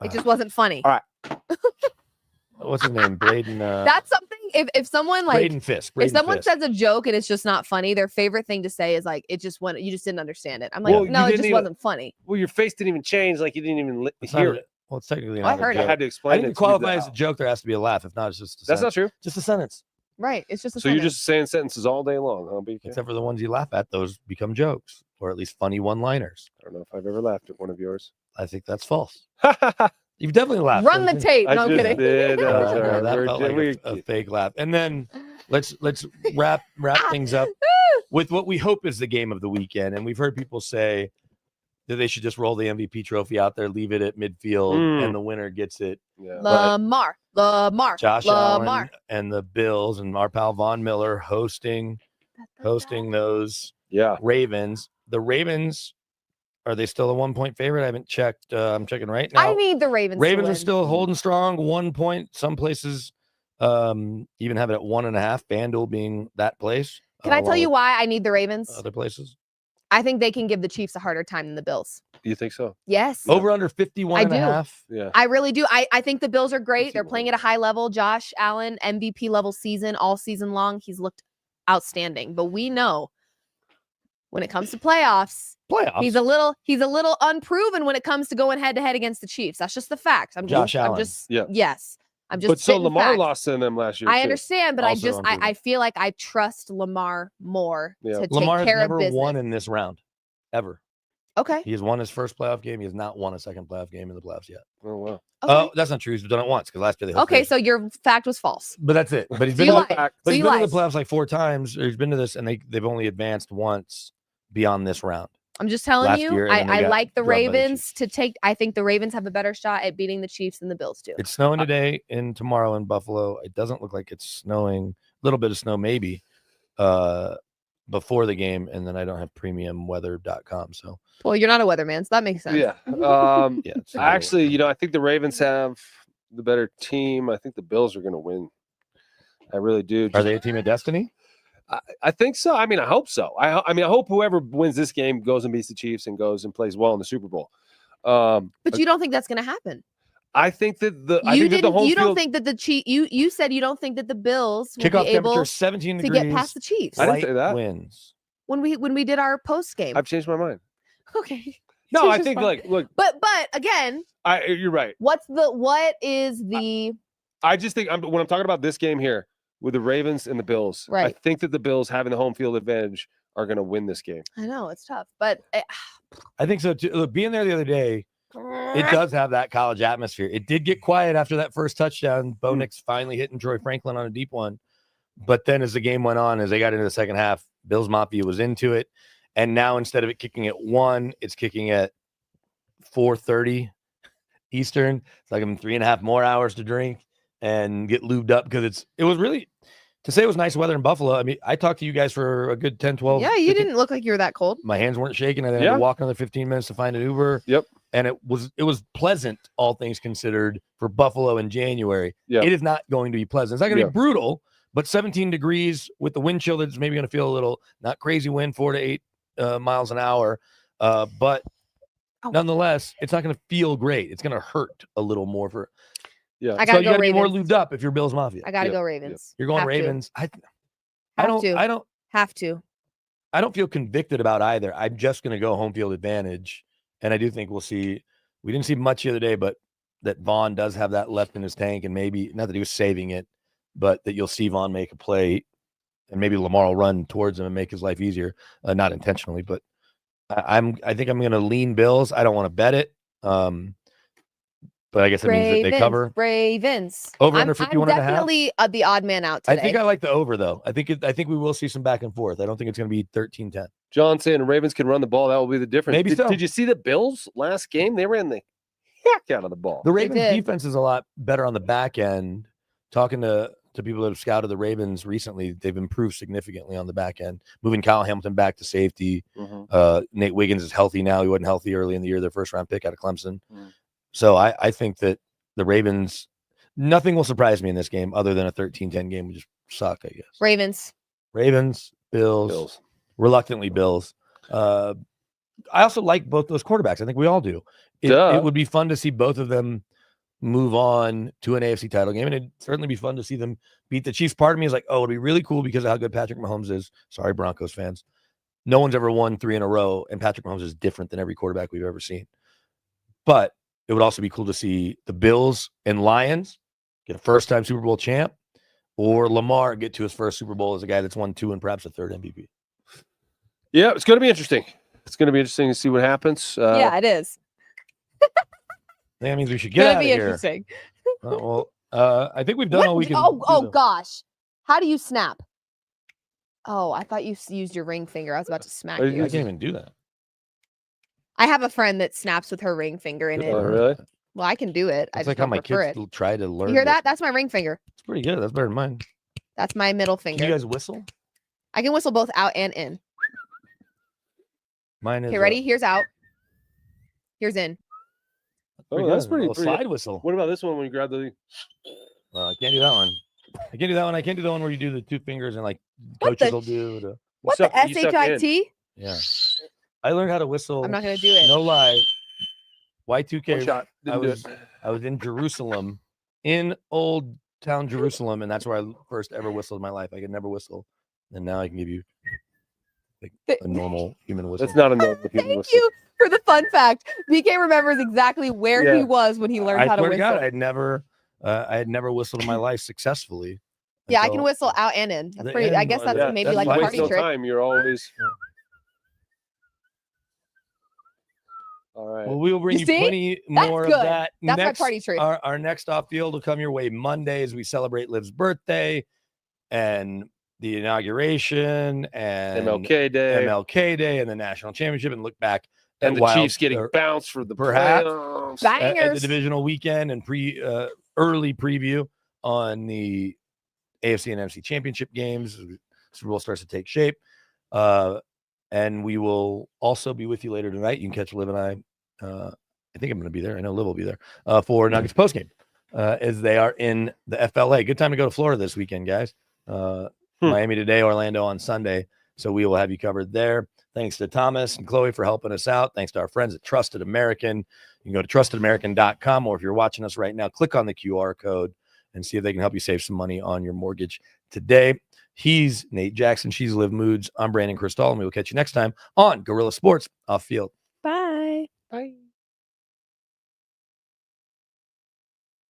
It just wasn't funny. All right. What's his name? Braden. That's something think if someone like Braden Fisk. if Braden someone Fisk. says a joke and it's just not funny, their favorite thing to say is like, it just went. You just didn't understand it. I'm like, Well, you no, it didn't just even- wasn't funny. Well, your face didn't even change. Like you didn't even It's not hear a- it. Well, it's technically Oh, I not a heard I it. joke. had to I explain think it. to qualify as a joke, there has to be a laugh. If not, it's just a That's sentence. not true. Just a sentence. Right. It's just a So you're sentence. just saying sentences all day long, huh, BK? Except for the ones you laugh at, those become jokes, or at least funny one-liners. I don't know if I've ever laughed at one of yours. I think that's false. I You've definitely laughed. Run the haven't you? tape. No, I'm just kidding. did. That was all No, right. that We're- felt like we- a fake laugh. And then let's wrap things up with what we hope is the game of the weekend. And we've heard people say that they should just roll the MVP trophy out there, leave it at midfield, and the winner gets it. yeah. Lamar. Josh Lamar. Allen and the Bills and our pal Von Miller hosting those Yeah. Ravens. The Ravens, are they still a 1-point favorite? I haven't checked. I'm checking right now. I need the Ravens. to Ravens are win. still holding strong, 1 point. Some places even have it at 1.5. FanDuel being that place. Can I tell along you with why I need the Ravens? other places? I think they can give the Chiefs a harder time than the Bills. You think so? Yes. Over under 51 and a I do. half. Yeah. I really do. I think the Bills are great. They're 51. playing at a high level. Josh Allen, MVP level season, all season long. He's looked outstanding. But we know when it comes to playoffs, Playoffs. he's a little unproven when it comes to going head to head against the Chiefs. That's just the fact. Josh Allen. Yeah. Yes. I'm just But so spitting Lamar facts. lost to them last year. I too. understand, but Also I unproven. feel like I trust Lamar more Yeah. to Lamar take has care never of business. won in this round, ever. Okay. He has won his first playoff game. He has not won a second playoff game in the playoffs yet. Oh wow. Okay. Oh, that's not true. He's done it once because last year they hosted Okay, it. so your fact was false. But that's it. But he's So been you to lied. back. But So he's you been to lied. the playoffs like 4 times. Or he's been to this, and they've only advanced once beyond this round. I'm just telling Last you, year, and then they I got like the drubbed by the Ravens to take. I think the Ravens have a better shot at beating the Chiefs than the Bills do. It's snowing today and tomorrow in Buffalo. It doesn't look like it's snowing. A little bit of snow maybe before the game, and then I don't have premiumweather.com. So Well, you're not a weatherman, so that makes sense. Yeah. yeah, it's Actually, I think the Ravens have the better team. I think the Bills are going to win. I really do. Are they a team of destiny? I think so. I mean, I hope so. I mean, I hope whoever wins this game goes and beats the Chiefs and goes and plays well in the Super Bowl. But you don't think that's going to happen. I think that the You home You don't field- think that the Chiefs. You said you don't think that the Bills will Kickoff be able temperature 17 to degrees. get past the Chiefs I didn't Light say that. winds. when we did our post game. I've changed my mind. Okay. No, Change I your think mind. look, But again, you're right. what is the I just think when I'm talking about this game here with the Ravens and the Bills, I Right. think that the Bills having the home field advantage are going to win this game. I know it's tough, but I think so too. Look, being there the other day, it does have that college atmosphere. It did get quiet after that first touchdown. Bo Nix finally hitting Troy Franklin on a deep one. But then as the game went on, as they got into the second half, Bills Mafia was into it. And now instead of it kicking at 1, it's kicking at 4:30 Eastern. It's like I'm 3.5 more hours to drink and get lubed up because it was really, to say it was nice weather in Buffalo. I mean, I talked to you guys for a good 10, 12. yeah, you 15 didn't look like you were that cold. My hands weren't shaking. I had Yeah. to walk another 15 minutes to find an Uber. Yep. And it was pleasant, all things considered, for Buffalo in January. Yeah. It is not going to be pleasant. It's not going to Yeah. be brutal, but 17 degrees with the wind chill that's maybe going to feel a little, not crazy wind, 4 to 8 miles an hour. But nonetheless, it's not going to feel great. It's going to hurt a little more for. Yeah. I So gotta you go got to be more Ravens. lubed up if you're Bills Mafia. I gotta Yep, go Ravens. You're going Have to. Ravens. I Have don't. to. I don't. Have to. I don't feel convicted about either. I'm just going to go home field advantage, and I do think we'll see. We didn't see much the other day, but that Vaughn does have that left in his tank, and maybe not that he was saving it, but that you'll see Vaughn make a play, and maybe Lamar will run towards him and make his life easier, not intentionally, but I think I'm going to lean Bills. I don't want to bet it, but I guess it means that they cover. Ravens. Over under 51 I'm and a half? definitely the odd man out I today. think I like the over though. I think we will see some back and forth. I don't think it's going to be 13-10. John saying the Ravens can run the ball. That will be the difference. Maybe so. Did you see the Bills last game? They ran the heck out of the ball. The Ravens did. defense is a lot better on the back end. Talking to people that have scouted the Ravens recently, they've improved significantly on the back end. Moving Kyle Hamilton back to safety. Mhm. Nate Wiggins is healthy now. He wasn't healthy early in the year, their first round pick out of Clemson. Mm. So I think that the Ravens, nothing will surprise me in this game other than a 13-10 game, which just suck, I guess. Ravens. Ravens, Bills, reluctantly Bills. I also like both those quarterbacks. I think we all do. Duh. It would be fun to see both of them move on to an AFC title game. And it'd certainly be fun to see them beat the Chiefs. Part of me is like, oh, it'd be really cool because of how good Patrick Mahomes is. Sorry, Broncos fans. No one's ever won 3 in a row, and Patrick Mahomes is different than every quarterback we've ever seen. But it would also be cool to see the Bills and Lions get a first-time Super Bowl champ, or Lamar get to his first Super Bowl as a guy that's won 2 and perhaps a third MVP. Yeah, it's going to be interesting. It's going to be interesting to see what happens. Yeah, it is. That means we should It's get gonna out of be here. interesting. I think we've done all we can. Oh gosh. How do you snap? Oh, I thought you used your ring finger. I was about to smack Oh, I you. can't even do that. I have a friend that snaps with her ring finger in Good it. for her. really? Well, I can do it. I It's just like how don't my prefer kids it. try to learn. You hear this. that? That's my ring finger. It's pretty good. That's better than mine. That's my middle Can finger. you guys whistle? I can whistle both out and in. Mine is. Okay, ready? Here's out. Here's in. Oh, that's pretty. A slide whistle. What about this one when you grab the? I can't do that one. I can't do that one. I can't do the one where you do the 2 fingers and like What coaches the- will do. The, What suck- the you suck in. SHIT? yeah. I learned how to whistle. I'm not gonna do it. No lie. One Y2K. shot. Didn't do was- it. I was in Jerusalem, in old town Jerusalem, and that's where I first ever whistled in my life. I could never whistle, and now I can give you like a normal human whistle. That's not a normal human Thank whistle. you for the fun fact. BK remembers exactly where he Yeah. was when he learned I how to swear to whistle. God, I had never whistled in my life successfully. Yeah, I can until- whistle out and in. That's The pretty. I end guess was- that's Yeah, maybe that's like why a waste party no trick. time. You're always. All right. Well, we'll bring You you see? plenty That's more good. of that. That's next, my party trick. Our next off field will come your way Monday as we celebrate Liv's birthday and the inauguration and MLK Day MLK Day and the national championship, and look back and at the Wild- Chiefs getting or bounced for the perhaps playoffs. at the Bangers. divisional weekend and early preview on the AFC and NFC championship games. Super Bowl starts to take shape. And we will also be with you later tonight. You can catch Liv and I think I'm going to be there. I know Liv will be there for Nuggets postgame as they are in the FLA. Good time to go to Florida this weekend, guys. Miami today, Orlando on Sunday. So we will have you covered there. Thanks to Thomas and Chloe for helping us out. Thanks to our friends at Trusted American. You can go to trustedamerican.com, or if you're watching us right now, click on the QR code and see if they can help you save some money on your mortgage today. He's Nate Jackson. She's Liv Moods. I'm Brandon Krisztal, and we will catch you next time on Gorilla Sports Off Field.